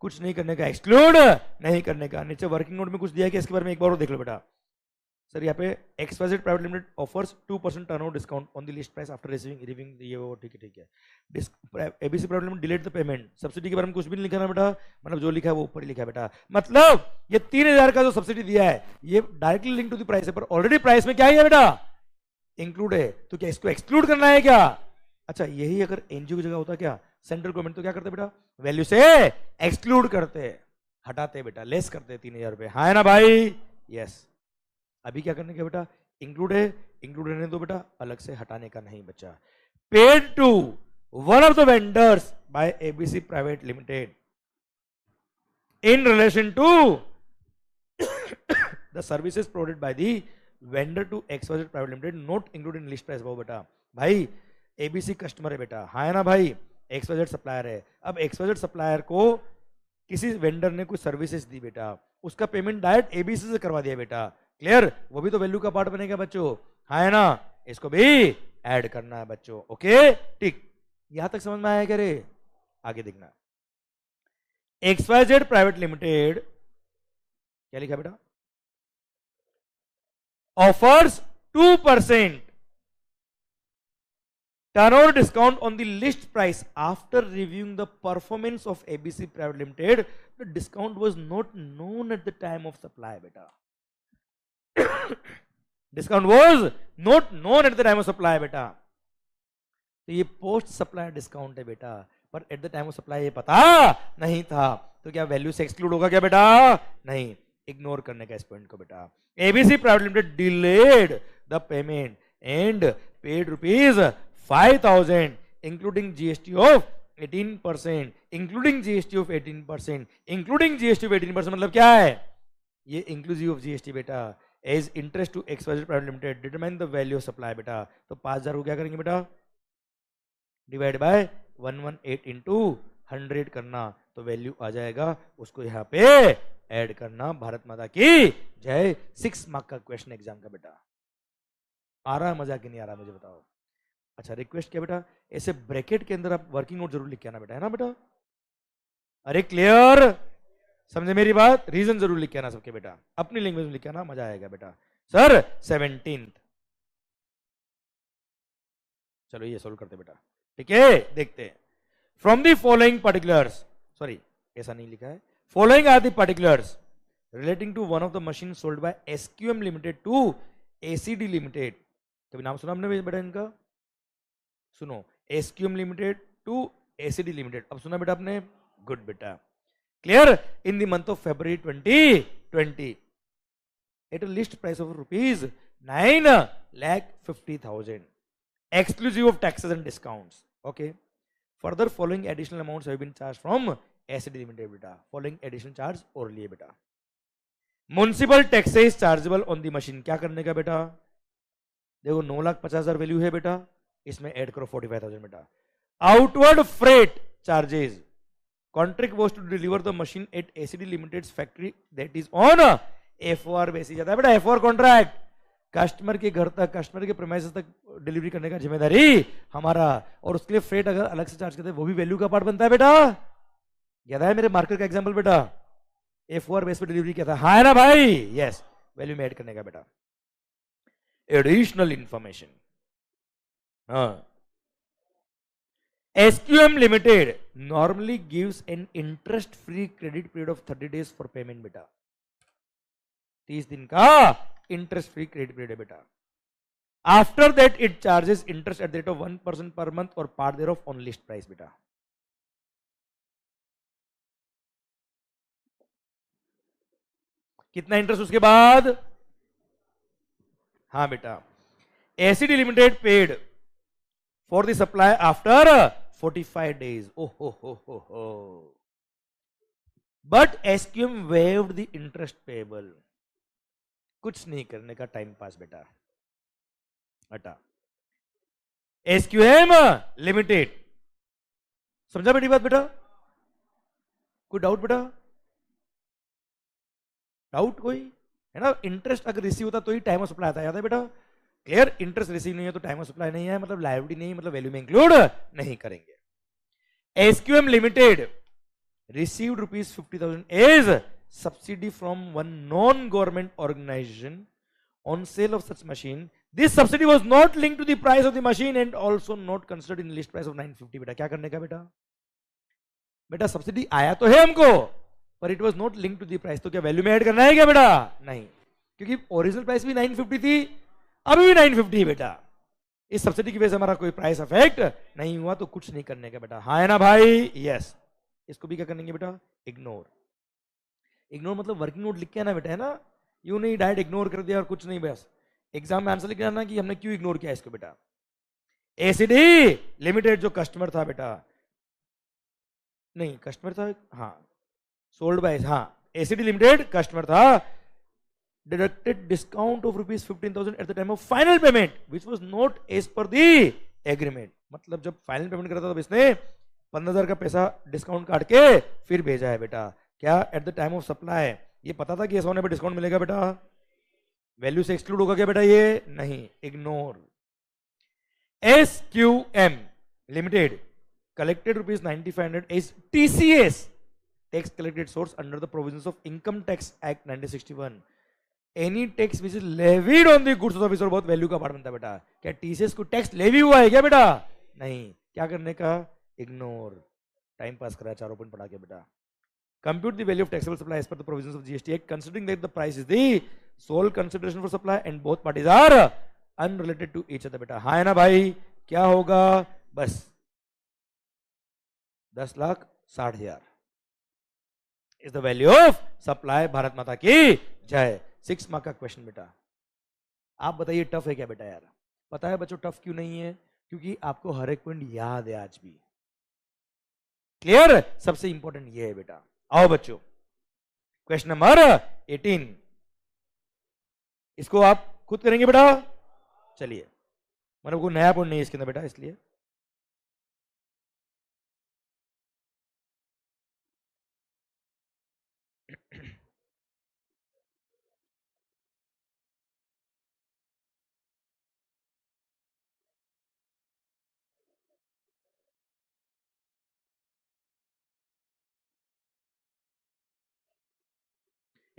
कुछ नहीं करने का. एक्सक्लूड नहीं करने का. नीचे वर्किंग नोट में कुछ दिया है कि इसके बारे में एक बार और देख लो बेटा. सर यहाँ पे XYZ private limited offers 2% turnover discount on the list price after receiving ये वो ठीक है ABC private limited delayed the payment. Subsidy के बारे में कुछ भी नहीं लिखा ना बेटा, मतलब जो लिखा है वो ऊपर ही लिखा है बेटा। मतलब ये 3000 का जो सब्सिडी दिया है ये directly link to the price है, पर ऑलरेडी प्राइस में क्या है बेटा, इंक्लूड है। तो क्या इसको एक्सक्लूड करना है क्या? अच्छा, यही अगर एनजीओ की जगह होता क्या, सेंट्रल गवर्नमेंट, तो क्या करते बेटा, वैल्यू से एक्सक्लूड करते, हटाते बेटा, लेस करते 3000 रुपए। हाँ है ना भाई? यस। अभी क्या करने का बेटा, इंक्लूड है, इंक्लूड रहने दो बेटा, अलग से हटाने का नहीं बच्चा। Paid to one of the vendors by ABC private limited in relation to the services provided by the vendor to XYZ private limited not included in list price. वो बेटा भाई एबीसी कस्टमर है बेटा, हाँ है ना भाई, XYZ सप्लायर है। अब XYZ सप्लायर को किसी वेंडर ने कुछ सर्विसेज दी बेटा, उसका पेमेंट डायरेक्ट एबीसी से करवा दिया बेटा, क्लियर? वो भी तो वैल्यू का पार्ट बनेगा बच्चों, हाँ है ना? इसको भी ऐड करना है बच्चों, ओके ठीक। यहां तक समझ में आया क्या रे? आगे देखना। XYZ प्राइवेट लिमिटेड क्या लिखा बेटा, offers 2% turnover discount on the list price after reviewing the performance of ABC Private Limited. The discount was not known at the time of supply beta. Discount was not known at the time of supply beta. तो ये post supply discount है बेटा, पर at the time of supply ये पता नहीं था। तो क्या वैल्यू से एक्सक्लूड होगा क्या बेटा? नहीं, इग्नोर करने का इस पॉइंट को बेटा। ABC private limited delayed the payment and paid ₹5,000 including GST of 18%, including GST of 18%, including GST of 18%। मतलब क्या है ये? इंक्लूसिव ऑफ GST बेटा। As interest to XYZ private limited determine the value of supply बेटा। तो 5000 को क्या करेंगे बेटा, डिवाइड बाय 118 इंटू 100 करना, तो वैल्यू आ जाएगा, उसको यहाँ पे ऐड करना। भारत माता की जय। 6 मार्क का क्वेश्चन एग्जाम का बेटा। आ रहा है मजा कि नहीं आ रहा मुझे बताओ? अच्छा, रिक्वेस्ट क्या बेटा, ऐसे ब्रैकेट के अंदर आप वर्किंग नोट जरूर लिख के आना बेटा, है ना बेटा? अरे क्लियर, समझे मेरी बात? रीजन जरूर लिख के आना सबके बेटा, अपनी लैंग्वेज में लिख के आना, मजा आएगा बेटा। सर 17th, चलो ये सोल्व करते बेटा, ठीक है? देखते हैं। From the following particulars, sorry ऐसा नहीं लिखा है, following are the particulars relating to one of the machine sold by SQM limited to ACD limited. कभी नाम सुना हमने बेटा इनका? सुनो, SQM limited to ACD limited, अब सुना बेटा आपने? गुड बेटा, clear? In the month of February 2020 at a list price of ₹9,50,000 exclusive of taxes and discounts. Okay, further following additional amounts have been charged from ACD limited बेटा। following additional charge और लिए बेटा। Municipal taxes chargeable on the machine, क्या करने का बेटा? देखो 9,50,000 value है बेटा, इसमें ऐड करो 45,000 बेटा। Outward freight charges, contract was to deliver the machine at ACD limited factory that is on FOR basis. जाता है बेटा FOR कॉन्ट्रैक्ट, कस्टमर के घर तक, कस्टमर के प्रीमाइसेस तक डिलीवरी करने का जिम्मेदारी हमारा, और उसके लिए फ्रेट अगर अलग से चार्ज करते हैं वो भी वैल्यू का पार्ट बनता है बेटा। याद है मेरे मार्केट का एग्जांपल बेटा, FOR बेस पे डिलीवरी किया था, हाँ है ना भाई? यस, वैल्यू में ऐड करने का बेटा। एडिशनल इंफॉर्मेशन, हाँ, SQM limited normally gives an interest free credit period of 30 days for payment बेटा। 30 दिन का इंटरेस्ट फ्री क्रेडिट पीरियड है बेटा। After that it charges interest at the rate of 1% per month or part thereof on list price बेटा। कितना interest उसके बाद? हाँ बेटा, ACD limited paid for the supply after 45 days। हो but SQM waived the interest payable. कुछ नहीं करने का, टाइम पास बेटा, हटा। SQM लिमिटेड, समझा बेटी बात बेटा? कोई डाउट बेटा? डाउट कोई है ना? इंटरेस्ट अगर रिसीव होता तो ही टाइम ऑफ सप्लाई आता है, याद है बेटा? क्लियर? इंटरेस्ट रिसीव नहीं है तो टाइम ऑफ सप्लाई नहीं है, मतलब लायबिलिटी नहीं, मतलब वैल्यू में इंक्लूड नहीं करेंगे। SQM limited received ₹50,000 as subsidy from one non-government organization on sale of such machine. This subsidy was not linked to the price of the machine and also not considered in list price of 950. बेटा क्या करने का बेटा? बेटा subsidy आया तो है हमको, पर it was not link to the price, तो क्या वैल्यू में ऐड करना है क्या बेटा? नहीं, क्योंकि ओरिजिनल प्राइस भी 950 थी, अभी भी 950 है बेटा। इस सब्सिडी की वजह से हमारा कोई प्राइस अफेक्ट नहीं हुआ, तो कुछ नहीं करने का बेटा। हाँ है ना भाई? यस। इसको भी क्या करेंगे बेटा? इग्नोर। इग्नोर मतलब वर्किंग नोट लिख के आना बेटा, है ना? यू नहीं डायरेक्ट इग्नोर कर दिया और कुछ नहीं, बस एग्जाम में आंसर लिख आना कि हमने क्यों इग्नोर किया इसको बेटा। एसीडी लिमिटेड जो कस्टमर था बेटा, नहीं कस्टमर था, हाँ सोल्ड बाय, हाँ एसीडी लिमिटेड कस्टमर था, deducted discount of ₹15,000 at the time of final payment which was not as per the agreement. मतलब जब फाइनल पेमेंट करता था तब इसने 15,000 का पैसा डिस्काउंट काट के फिर भेजा है बेटा। क्या? Eight the time of supply. ये पता था कि ऐसा होने पर डिस्काउंट मिलेगा बेटा? वैल्यू से एक्सक्लूड होगा क्या बेटा? ये नहीं, ignore. SQM limited collected ₹9,500 as TCS, tax collected source under the provisions of Income Tax Act 1961. Any tax which is levied on the goods of service, और बहुत वैल्यू का पार्ट बनता है बेटा। क्या TCS को टैक्स लेवी हुआ है क्या बेटा? नहीं। क्या करने का? इग्नोर। टाइम पास करा, 4 पॉइंट पढ़ा के बेटा। Compute the value of taxable supply as per the provisions of GST Act, considering that the price is the sole consideration for supply and both parties are unrelated to each other बेटा। हाँ है ना भाई? क्या होगा? बस 10,60,000 is the value of supply. Bharat माता की जय। 6 मार्क का क्वेश्चन बेटा। आप बताइए टफ है क्या बेटा? यार पता है बच्चों टफ क्यों नहीं है? क्योंकि आपको हर एक पॉइंट याद है आज भी। क्लियर? सबसे इंपॉर्टेंट ये है बेटा। आओ बच्चों, क्वेश्चन नंबर 18, इसको आप खुद करेंगे बेटा। चलिए, मतलब कोई नया पॉइंट नहीं है इसके अंदर बेटा, इसलिए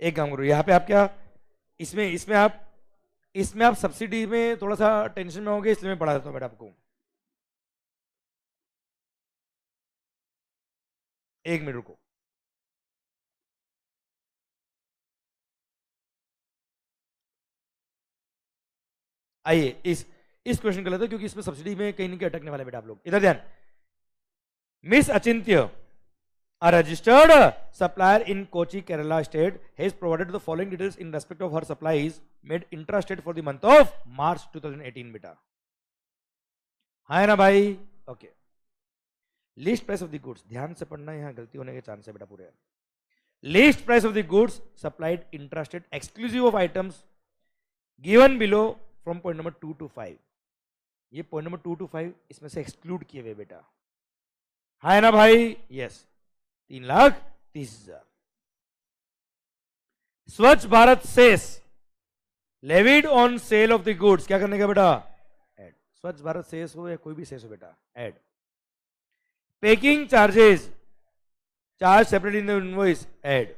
एक काम करो, यहाँ पे आप क्या इसमें इसमें आप सब्सिडी में थोड़ा सा टेंशन में होंगे, इसलिए मैं पढ़ा देता हूँ बेटा आपको। 1 मिनट रुको। आइए इस क्वेश्चन को लेते हैं, क्योंकि इसमें सब्सिडी में कहीं ना कहीं अटकने वाले बेटा आप लोग। इधर ध्यान। Miss Achintya, a registered supplier in Kochi, Kerala state, has provided the following details in respect of her supplies made intrastate for the month of March 2018 बेटा। हाँ ना भाई? Okay. List price of the goods, ध्यान से पढ़ना, यहाँ गलती होने के चांस है बेटा पूरे। List price of the goods supplied intrastate exclusive of items given below from point number 2 to 5। ये पॉइंट नंबर 2 to 5 इसमें से एक्सक्लूड किए हुए बेटा। हाँ ना भाई? Yes. 3,30,000। Swachh Bharat cess levied on sale of the goods, क्या करने का बेटा? ऐड। स्वच्छ भारत सेस हो या कोई भी सेस हो बेटा, add. Packing charges charge separate in the invoice, add.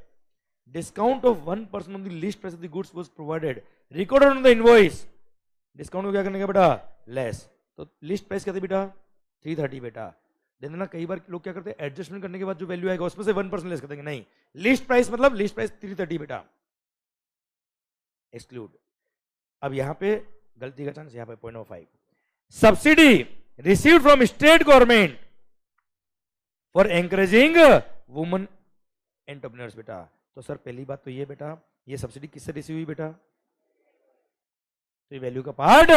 Discount of 1% on the list price of the goods was provided, recorded on the invoice. Discount को क्या करने का बेटा? लेस। तो लिस्ट प्राइस क्या थी बेटा? 330 बेटा। देना, कई बार लोग क्या करते हैं, एडजस्टमेंट करने के बाद जो वैल्यू आएगा उसमें से 1% लेस कर देंगे। नहीं, लिस्ट प्राइस मतलब लिस्ट प्राइस 330 बेटा, एक्सक्लूड। अब यहां पे गलती का चांस, यहां पे 0.05। Subsidy received from state government for encouraging women entrepreneurs बेटा। तो सर पहली बात तो ये बेटा, ये सब्सिडी किससे रिसीव हुई बेटा? तो ये वैल्यू का पार्ट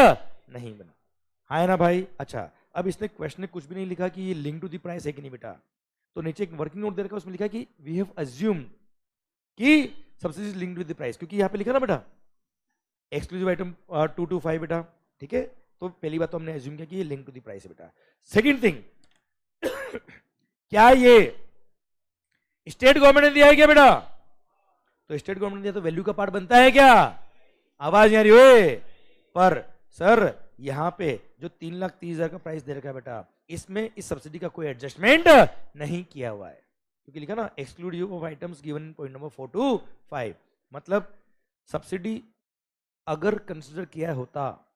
नहीं बना। हाँ ना भाई? अच्छा, अब इसने क्वेश्चन में कुछ भी नहीं लिखा कि ये लिंक टू द प्राइस है कि नहीं बेटा। तो नीचे एक वर्किंग नोट दे रखा है, उसमें लिखा कि वी हैव अज्यूम्ड कि subsidy linked with the price, क्योंकि यहाँ पे लिखा ना बेटा एक्सक्लूसिव आइटम 2 to 5 बेटा। ठीक है, तो पहली बात तो हमने अज्यूम किया कि ये लिंक टू द प्राइस है बेटा। सेकंड थिंग, क्या ये स्टेट गवर्नमेंट ने दिया है क्या बेटा? तो स्टेट गवर्नमेंट ने दिया तो वैल्यू का पार्ट बनता है क्या? आवाज नहीं आ रही हुए पर सर यहां पे जो 3,30,000 का प्राइस दे रखा है बेटा, इसमें इस सब्सिडी का कोई एडजस्टमेंट नहीं किया हुआ है, क्योंकि लिखा ना exclude of items given point number 4 to 5। मतलब सब्सिडी अगर कंसिडर किया होता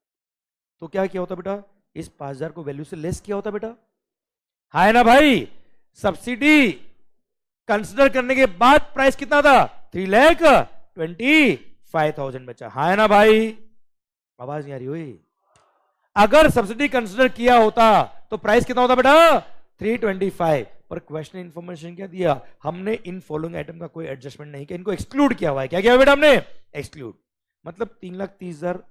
तो क्या किया होता बेटा, इस 5,000 को वैल्यू से लेस किया होता बेटा, है ना भाई। सब्सिडी कंसिडर करने के बाद प्राइस कितना था, 3,25,000 बचा, है ना भाई। आवाज नहीं आ रही हुई। अगर सब्सिडी कंसिडर किया होता तो प्राइस कितना होता बेटा, 325। पर क्वेश्चन इंफॉर्मेशन क्या दिया, हमने इन फॉलोइंग आइटम का कोई एडजस्टमेंट नहीं किया, इनको एक्सक्लूड किया हुआ है। क्या किया बेटा हमने, एक्सक्लूड। मतलब 3,30,000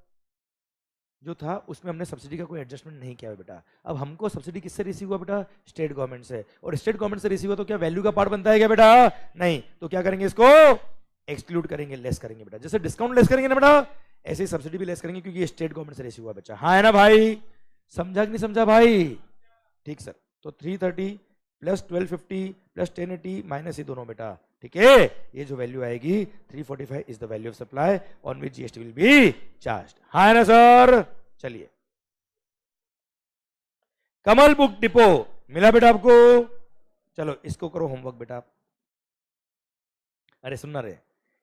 जो था उसमें हमने सब्सिडी का कोई एडजस्टमेंट नहीं किया है बेटा। अब हमको सब्सिडी किससे रिसीव हुआ बेटा, स्टेट गवर्नमेंट से, और स्टेट गवर्नमेंट से रिसीव हुआ तो क्या वैल्यू का पार्ट बनता है क्या बेटा, नहीं। तो क्या करेंगे, इसको एक्सक्लूड करेंगे, लेस करेंगे बेटा। जैसे डिस्काउंट लेस करेंगे ना बेटा, ऐसे ही सब्सिडी भी लेस करेंगे, क्योंकि ये स्टेट गवर्नमेंट से रिसीव हुआ बच्चा, हाँ है ना भाई। समझा कि नहीं समझा भाई, ठीक सर। तो 330 प्लस 1250 प्लस 1080 माइनस ये दोनों बेटा, ठीक है। ये जो वैल्यू आएगी 345 is the value of supply on which GST will be charged, हाँ है ना सर। चलिए, कमल बुक डिपो मिला बेटा आपको, चलो इसको करो होमवर्क बेटा। अरे सुनना रे,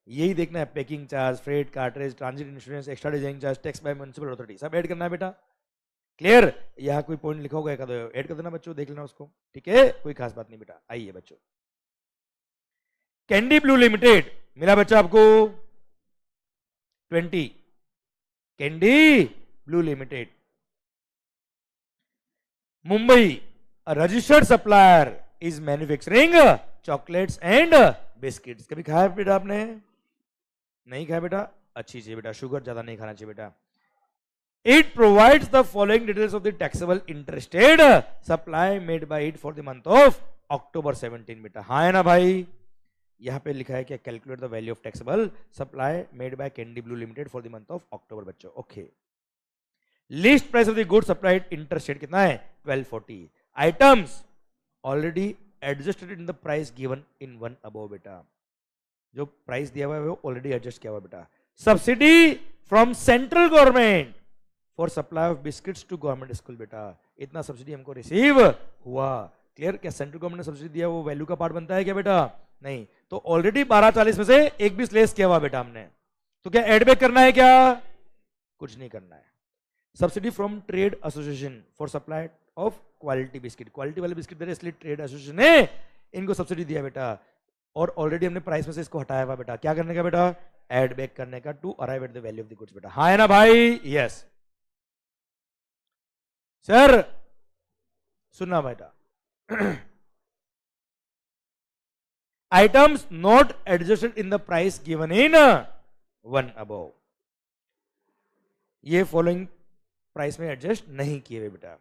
यही देखना है, packing charge, freight, cartridge, transit insurance, extra design charge, tax bye municipal authority, सब ऐड करना है बेटा। क्लियर, यहाँ कोई पॉइंट लिखा होगा ऐड कर देना बच्चों, देख लेना उसको, ठीक है, कोई खास बात नहीं बेटा। आइए बच्चों, कैंडी ब्लू लिमिटेड मिला बच्चा आपको 20, candy blue limited, Mumbai, registered supplier is manufacturing chocolates and biscuits. कभी खाया बेटा आपने, नहीं खाया बेटा, अच्छी चीज बेटा, शुगर ज्यादा नहीं खाना चाहिए बेटा। It provides the following details of the taxable interested supply made by it for the month of October 17 बेटा, हाँ है ना भाई। यहाँ पे लिखा है क्या, calculate the value of taxable supply made by candy blue limited for the month of October बच्चों, okay. List price of the good supplied interested कितना है, 1240। Items already adjusted in the price given in one above बेटा, जो price दिया हुआ है वो already adjust किया हुआ बेटा। Subsidy from central government for supply of biscuits to government school बेटा, इतना सब्सिडी हमको रिसीव हुआ। क्लियर, क्या सेंट्रल गवर्नमेंट ने सब्सिडी दिया वो वैल्यू का पार्ट बनता है क्या बेटा, नहीं। तो ऑलरेडी 1240 में से एक भी लेस किया हुआ बेटा हमने, तो क्या एड बैक करना है क्या, कुछ नहीं करना है। Subsidy from trade association for supply of quality biscuit, quality वाले बिस्किट दे रहे इसलिए ट्रेड एसोसिएशन ने इनको सब्सिडी दिया बेटा, और ऑलरेडी हमने प्राइस में से इसको हटाया हुआ बेटा। क्या करने का बेटा, एड बैक करने का, to arrive at the value of the goods बेटा, हाँ है ना भाई, यस सर। सुनना बेटा, items not adjusted in the price given in one above, ये फॉलोइंग प्राइस में एडजस्ट नहीं किए हुए बेटा।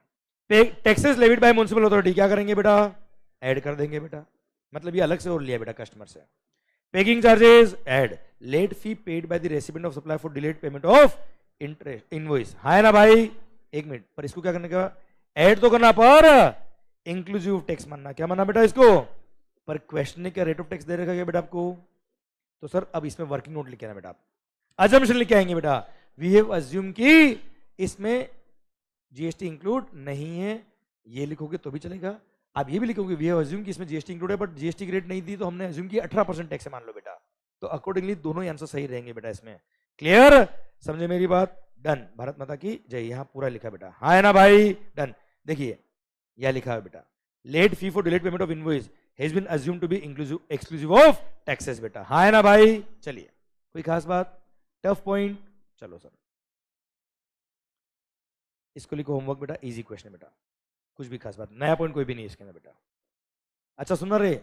Taxes levied by municipal authority, क्या करेंगे बेटा, ऐड कर देंगे बेटा, मतलब ये अलग से और लिया बेटा कस्टमर से। Packing charges add, late fee paid by the recipient of supply for delayed payment of interest invoice, है ना भाई। एक मिनट, पर इसको क्या करने का, ऐड तो करना, पर इंक्लूसिव टैक्स मानना, क्या मानना बेटा इसको, पर क्वेश्चन ने क्या रेट ऑफ टैक्स दे रखा है बेटा आपको, तो सर अब इसमें वर्किंग नोट लिखे ना बेटा, अजम्पशन लिखे आएंगे बेटा। वी हैव अज्यूम कि इसमें जीएसटी इंक्लूड नहीं है, ये लिखोगे तो भी चलेगा। आप ये भी लिखोगे वी हैव अज्यूम कि इसमें जीएसटी इंक्लूड है, बट जीएसटी की रेट नहीं दी तो हमने अज्यूम किया 18% टैक्स है मान लो बेटा, तो अकॉर्डिंगली दोनों ही आंसर सही रहेंगे बेटा इसमें। क्लियर, समझे मेरी बात, डन। भारत माता की जय, यहां पूरा लिखा बेटा, हाँ है ना भाई, डन। देखिए यह लिखा है बेटा, late fee for delayed payment of invoice has been assumed to be inclusive exclusive of taxes बेटा, हाँ है ना भाई। चलिए, कोई खास बात, टफ पॉइंट, चलो सर इसको लिखो होमवर्क बेटा, इजी क्वेश्चन है बेटा, कुछ भी खास बात, नया पॉइंट कोई भी नहीं इसके अंदर बेटा। अच्छा सुन रहे,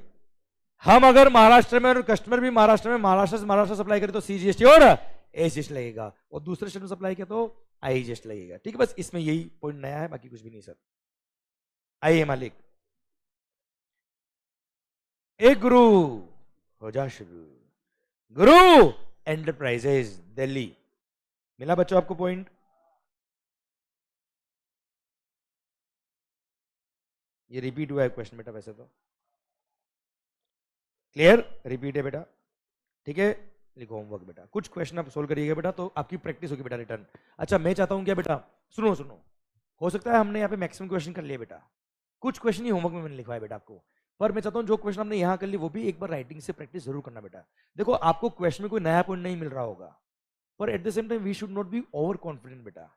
हम अगर महाराष्ट्र में और कस्टमर भी महाराष्ट्र में, महाराष्ट्र से महाराष्ट्र सप्लाई करें तो सीजीएसटी और एजीएसटी लगेगा, और दूसरे स्टेट में सप्लाई किया तो आईजीएसटी लगेगा, ठीक है। बस इसमें यही पॉइंट नया है, बाकी कुछ भी नहीं सर। आइए मालिक, एक गुरु हो जा शुरू, गुरु एंटरप्राइजेज दिल्ली, मिला बच्चों आपको पॉइंट, ये रिपीट हुआ है क्वेश्चन बेटा वैसे तो, क्लियर, रिपीट है बेटा, ठीक है। लिखो होमवर्क बेटा, कुछ क्वेश्चन आप सोल्व करिएगा बेटा, तो आपकी प्रैक्टिस होगी बेटा रिटर्न। अच्छा मैं चाहता हूं क्या बेटा, सुनो सुनो, हो सकता है हमने यहाँ पे मैक्सिमम क्वेश्चन कर लिए बेटा, कुछ क्वेश्चन ही होमवर्क में मैंने लिखवाया बेटा आपको, पर मैं चाहता हूं जो क्वेश्चन हमने यहाँ कर लिए वो भी एक बार राइटिंग से प्रैक्टिस जरूर करना बेटा। देखो आपको क्वेश्चन में कोई नया पॉइंट नहीं मिल रहा होगा, पर at the same time we should not be over confident बेटा.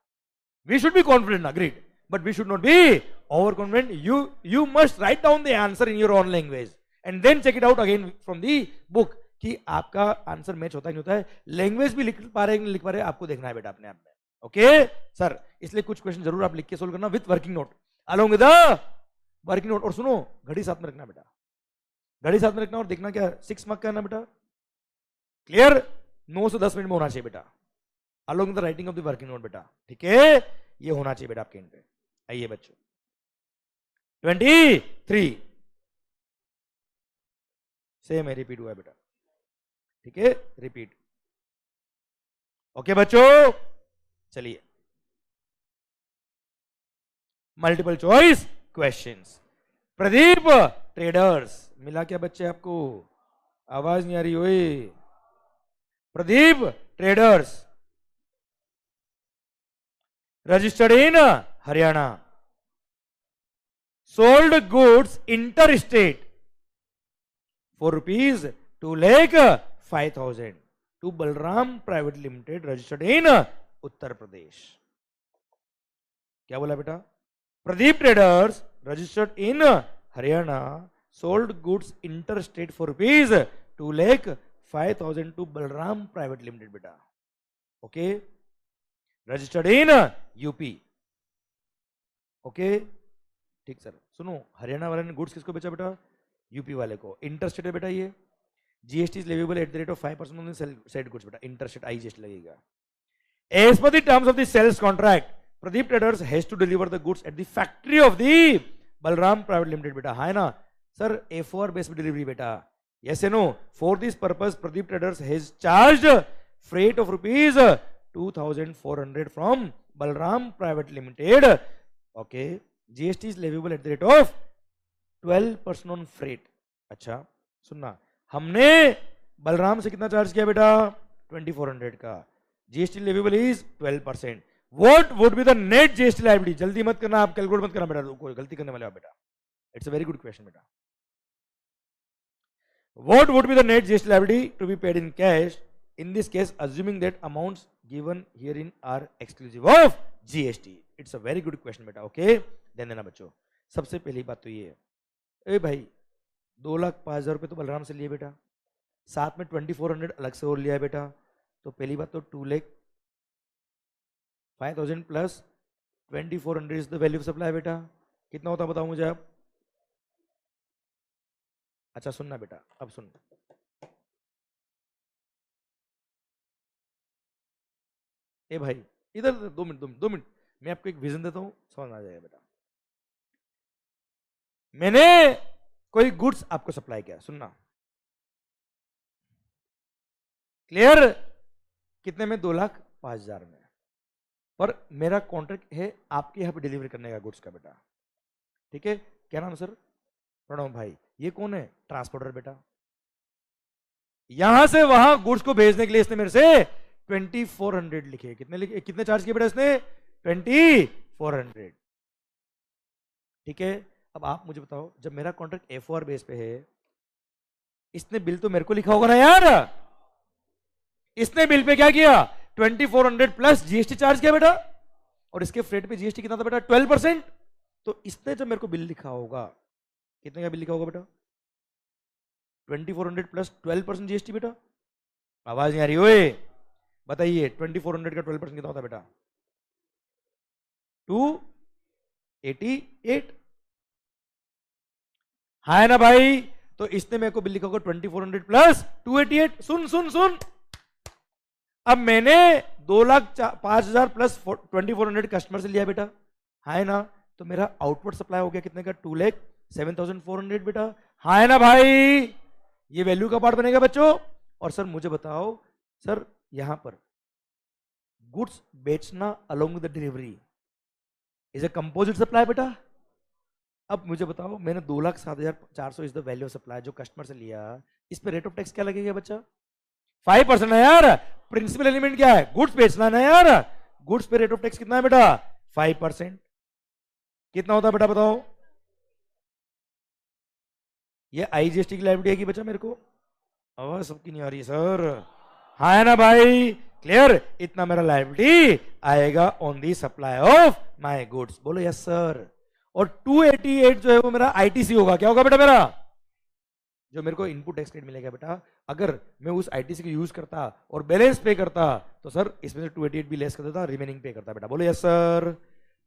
We should be confident, agreed, but we should not be overconfident. You must write down the answer in your own language and then check it out again from the book कि आपका answer match होता है नहीं होता है. Language भी लिख पा रहे हैं नहीं लिख पा रहे, आपको देखना है बेटा अपने आप में. ओके सर, इसलिए कुछ क्वेश्चन जरूर आप लिख के सोल्व करना with working note, along with the working note. और सुनो, घड़ी साथ में रखना बेटा, घड़ी साथ में रखना. और देखना क्या 6 मार्क का है ना बेटा, क्लियर. 9 से 10 मिनट में होना चाहिए बेटा, along the writing of the working note बेटा. ठीक है, ये होना चाहिए बेटा आपके एंड पे. आइए बच्चों 23 सेम है, रिपीट हुआ है बेटा. ठीक है, रिपीट. ओके बच्चों, चलिए multiple choice questions. Pradeep traders मिला क्या बच्चे आपको? आवाज नहीं आ रही हुई. Pradeep traders registered in Haryana, sold goods interstate for rupees 2,05,000 to Balram Private Limited registered in Uttar Pradesh. क्या बोला बेटा? Pradeep traders registered in Haryana sold goods interstate for rupees 2,05,000 to Balram Private Limited बेटा. Okay, registered in UP. Okay ठीक sir. सुनो, हरियाणा वाले ने goods किसको बेचा बेटा? यूपी वाले को. इंटरस्टेट है बेटा ये. GST is leviable at the rate of 5% on the said goods बेटा. इंटरस्टेट आई जीएसटी लगेगा. As per the terms of the sales contract Pradeep traders has to deliver the goods at the factory of the Balram private limited बेटा. है ना sir? A4 base delivery बेटा. Yes no. For this purpose Pradeep traders has charged freight of rupees 2,400 from Balram private limited. Okay, GST is leviable at the rate of 12% on freight. अच्छा सुनना, हमने बलराम से कितना charge किया बेटा? 2,400 का. GST leviable is 12%. What would be the net GST liability? जल्दी मत करना, आप कैलकुलेट मत करना बेटा, कोई गलती करने वाले आप बेटा. It's a very good question बेटा. What would be the net GST liability to be paid in cash in this case assuming that amounts given herein are exclusive of GST? It's a very good question बेटा. Okay ध्यान देना बच्चों. सबसे पहली बात तो ये है, ए भाई 2,05,000 रुपये तो बलराम से लिए बेटा, साथ में 2,400 अलग से और लिया है बेटा. तो पहली बात तो 2,05,000 plus 2,400 is the value of supply बेटा. कितना होता बताओ मुझे आप? अच्छा सुनना बेटा, अब सुन. ए भाई इधर 2 मिनट 2 मिनट, मैं आपको एक विजन देता हूं, समझ आ जाएगा बेटा. मैंने कोई गुड्स आपको सप्लाई किया, सुनना, क्लियर? कितने में? 2,05,000 में. पर मेरा कॉन्ट्रैक्ट है आपके यहां पे डिलीवरी करने का गुड्स का बेटा. ठीक है, क्या नाम सर? प्रणव भाई. ये कौन है? ट्रांसपोर्टर बेटा. यहां से वहां गुड्स को भेजने के लिए इसने मेरे से 2,400 लिखे. कितने लिखे? कितने चार्ज किए बेटा इसने? 2,400. ठीक है, अब आप मुझे बताओ, जब मेरा कॉन्ट्रैक्ट A4 बेस पे है, इसने बिल तो मेरे को लिखा होगा ना यार. इसने बिल पे क्या किया? 2,400 प्लस जीएसटी चार्ज किया बेटा. और इसके फ्रेट पे जीएसटी कितना था बेटा? 12%. तो इसने जब मेरे को बिल लिखा होगा, कितने का बिल लिखा होगा बेटा? 2,400 प्लस 12% जीएसटी बेटा. आवाज नहीं आ रही ओए, बताइए 2,400 का 12% कितना होता है बेटा? 288. है ना भाई? तो इसने मेरे को बिल लिखा होगा 2,400 प्लस 288. सुन सुन सुन, अब मैंने 2,05,000 प्लस 2,400 कस्टमर से लिया बेटा. है ना? तो मेरा आउटपुट सप्लाई हो गया कितने का? 2,07,400 बेटा. है ना भाई? ये वैल्यू का पार्ट बनेगा बच्चों. और सर मुझे बताओ सर, यहां पर गुड्स बेचना along with the delivery is a composite supply बेटा. अब मुझे बताओ, मैंने 2,07,400 is the value of supply जो कस्टमर से लिया, इस पे रेट ऑफ टैक्स क्या लगेगा बच्चा? 5% है यार. प्रिंसिपल एलिमेंट क्या है? गुड्स बेचना है ना यार. गुड्स पे रेट ऑफ टैक्स कितना है बेटा? 5%. कितना होता है बेटा बताओ? ये आईजीएसटी की लायबिलिटी है कि बच्चा मेरे को? आवाज सबकी नहीं आ रही सर. हाँ है ना भाई, क्लियर, इतना मेरा लायबिलिटी आएगा on the supply of my goods, बोलो यस सर। और 288 जो है वो मेरा आईटीसी होगा, क्या होगा बेटा मेरा, जो मेरे को इनपुट टैक्स क्रेडिट मिलेगा बेटा, अगर मैं उस आईटीसी को यूज करता और बैलेंस पे करता तो सर इसमें से 288 भी लेस कर देता, रिमेनिंग पे करता बेटा, बोलो यस सर,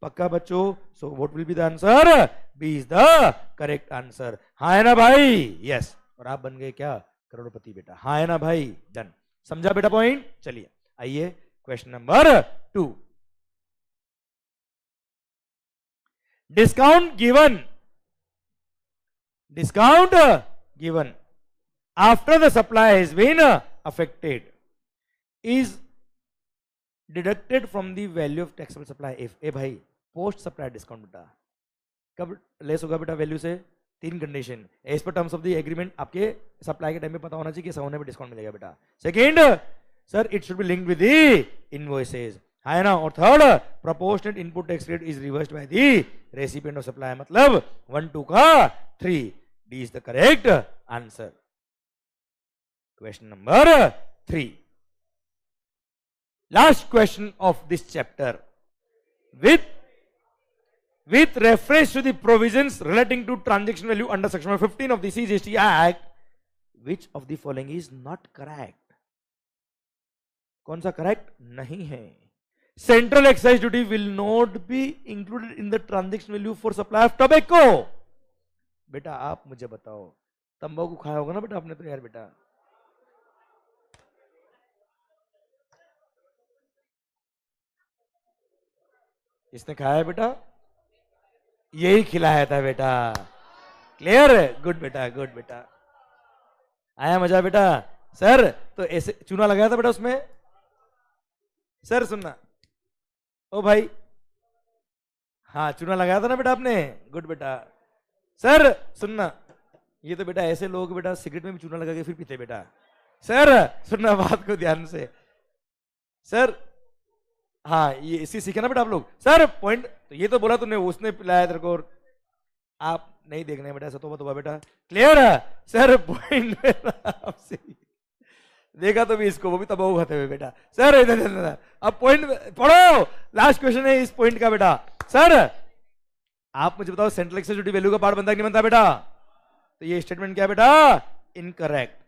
पक्का बच्चों। So what will be the answer, B is the correct answer. हाँ है ना भाई, यस, और आप बन गए क्या, करोड़पति बेटा, हाँ है ना भाई, डन, समझा बेटा पॉइंट। चलिए आइए question number 2, discount given after the supply has been affected is deducted from the value of taxable supply if, ए भाई पोस्ट सप्लाई डिस्काउंट बेटा कब लेस होगा बेटा वैल्यू से, 3 condition, as per terms of the agreement, आपके supply के time में पता होना चाहिए कि होने पे डिस्काउंट मिलेगा बेटा। Second, sir it should be linked with the invoices, है ना। और third, proportionate input tax rate is reversed bye the recipient of supply, मतलब 1 2 का 3, D is the correct answer. Question number 3, last question of this chapter, with reference to the provisions relating to transaction value under section 15 of the CGST Act, which of the following is not correct? कौन सा correct नहीं है? Central excise duty will not be included in the transaction value for supply of tobacco. बेटा आप मुझे बताओ, तंबाकू खाया होगा ना बेटा आपने तो यार बेटा, इसने खाया है बेटा, यही खिलाया था बेटा, क्लियर, गुड बेटा, गुड बेटा, आया मजा बेटा। सर तो ऐसे चूना लगाया था बेटा उसमें, सर सुनना, ओ भाई, हाँ चूना लगाया था ना बेटा आपने, गुड बेटा। सर सुनना, ये तो बेटा ऐसे लोग बेटा सिगरेट में भी चूना लगा के फिर पीते बेटा। सर सुनना बात को ध्यान से, सर हाँ ये इसी सीखे ना बेटा आप लोग। सर पॉइंट तो ये तो बोला तुमने, उसने पिलाया तेरे को, आप नहीं देखने बेटा, सतो बेटा, क्लियर है। सर पॉइंट आपसे देखा तो भी इसको, वो भी तबाहू खाते हुए बेटा। सर इधर अब पॉइंट पढ़ो, लास्ट क्वेश्चन है इस पॉइंट का बेटा। सर आप मुझे बताओ सेंट्रल एक्साइज ड्यूटी वैल्यू का पार्ट बनता है कि नहीं बनता बेटा, तो ये स्टेटमेंट क्या बेटा, इनकरेक्ट।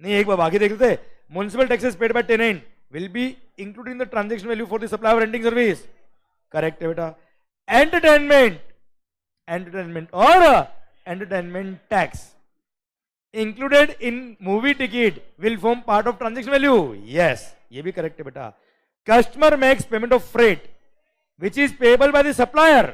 नहीं एक बार बाकी देख लेते, municipal taxes paid by tenant will be included in the transaction value for the supply of renting service, correct है बेटा। entertainment और entertainment tax included in movie ticket will form part of transaction value, yes ये भी correct है बेटा। customer makes payment of freight which is payable by the supplier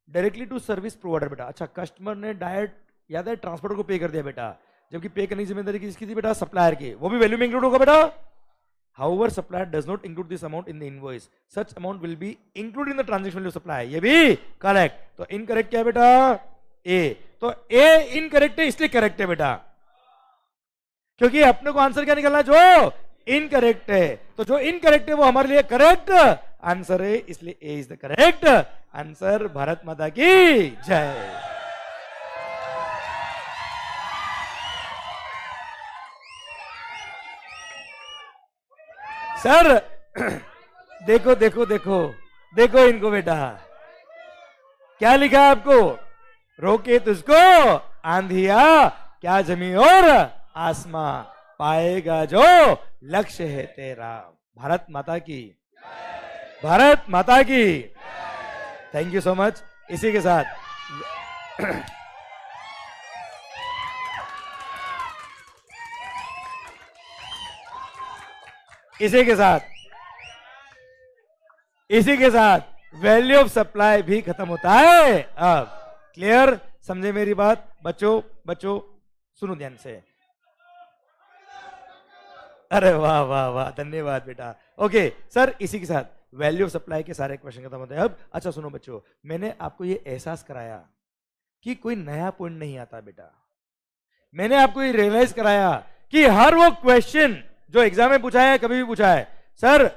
directly to service provider बेटा। अच्छा customer ने direct याद है transporter को पे कर दिया बेटा, जबकि पे करने की जिम्मेदारी किसकी थी बेटा, सप्लायर की, वो भी वैल्यू में इंक्लूड होगा बेटा। However, supplier does not include this amount in the invoice. Such amount will be included in the transaction value of supply. ये भी correct। तो incorrect क्या है बेटा, A। तो A incorrect है, इसलिए correct है बेटा, क्योंकि अपने को आंसर क्या निकलना, जो incorrect है, तो जो incorrect है वो हमारे लिए correct आंसर है, इसलिए A is the correct answer. Bharat माता की जय। सर देखो देखो देखो देखो इनको बेटा, क्या लिखा है आपको, रोके तुझको आंधिया क्या जमी और आसमां, पाएगा जो लक्ष्य है तेरा। भारत माता की, भारत माता की। Thank you so much. इसी के साथ इसी के साथ वैल्यू ऑफ सप्लाई भी खत्म होता है। अब क्लियर, समझे मेरी बात बच्चों सुनो ध्यान से। अरे वाह वाह वाह, धन्यवाद बेटा। ओके सर, इसी के साथ वैल्यू ऑफ सप्लाई के सारे क्वेश्चन खत्म होते हैं। अब अच्छा सुनो बच्चों, मैंने आपको ये एहसास कराया कि कोई नया पॉइंट नहीं आता बेटा। मैंने आपको ये रियलाइज कराया कि हर वो क्वेश्चन जो एग्जाम में पूछा है, कभी भी पूछा है, सर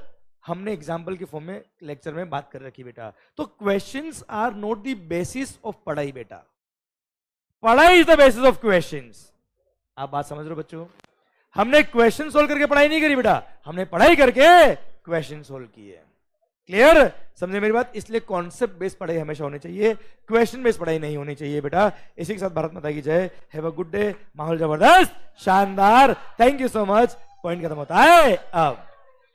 हमने एग्जाम्पल के फॉर्म में लेक्चर में बात कर रखी बेटा। तो questions are not the basis of पढ़ाई बेटा, पढ़ाई is the basis of questions. आप बात समझ रहे हो बच्चों? हमने क्वेश्चन सोल्व करके पढ़ाई नहीं करी बेटा, हमने पढ़ाई करके क्वेश्चन सोल्व किए। क्लियर, समझे मेरी बात? इसलिए कॉन्सेप्ट बेस्ड पढ़ाई हमेशा होनी चाहिए, क्वेश्चन बेस्ड पढ़ाई नहीं होनी चाहिए बेटा। इसी के साथ भारत माता की जय। Have a good day. माहौल जबरदस्त, शानदार, thank you so much. Point खत्म होता है अब।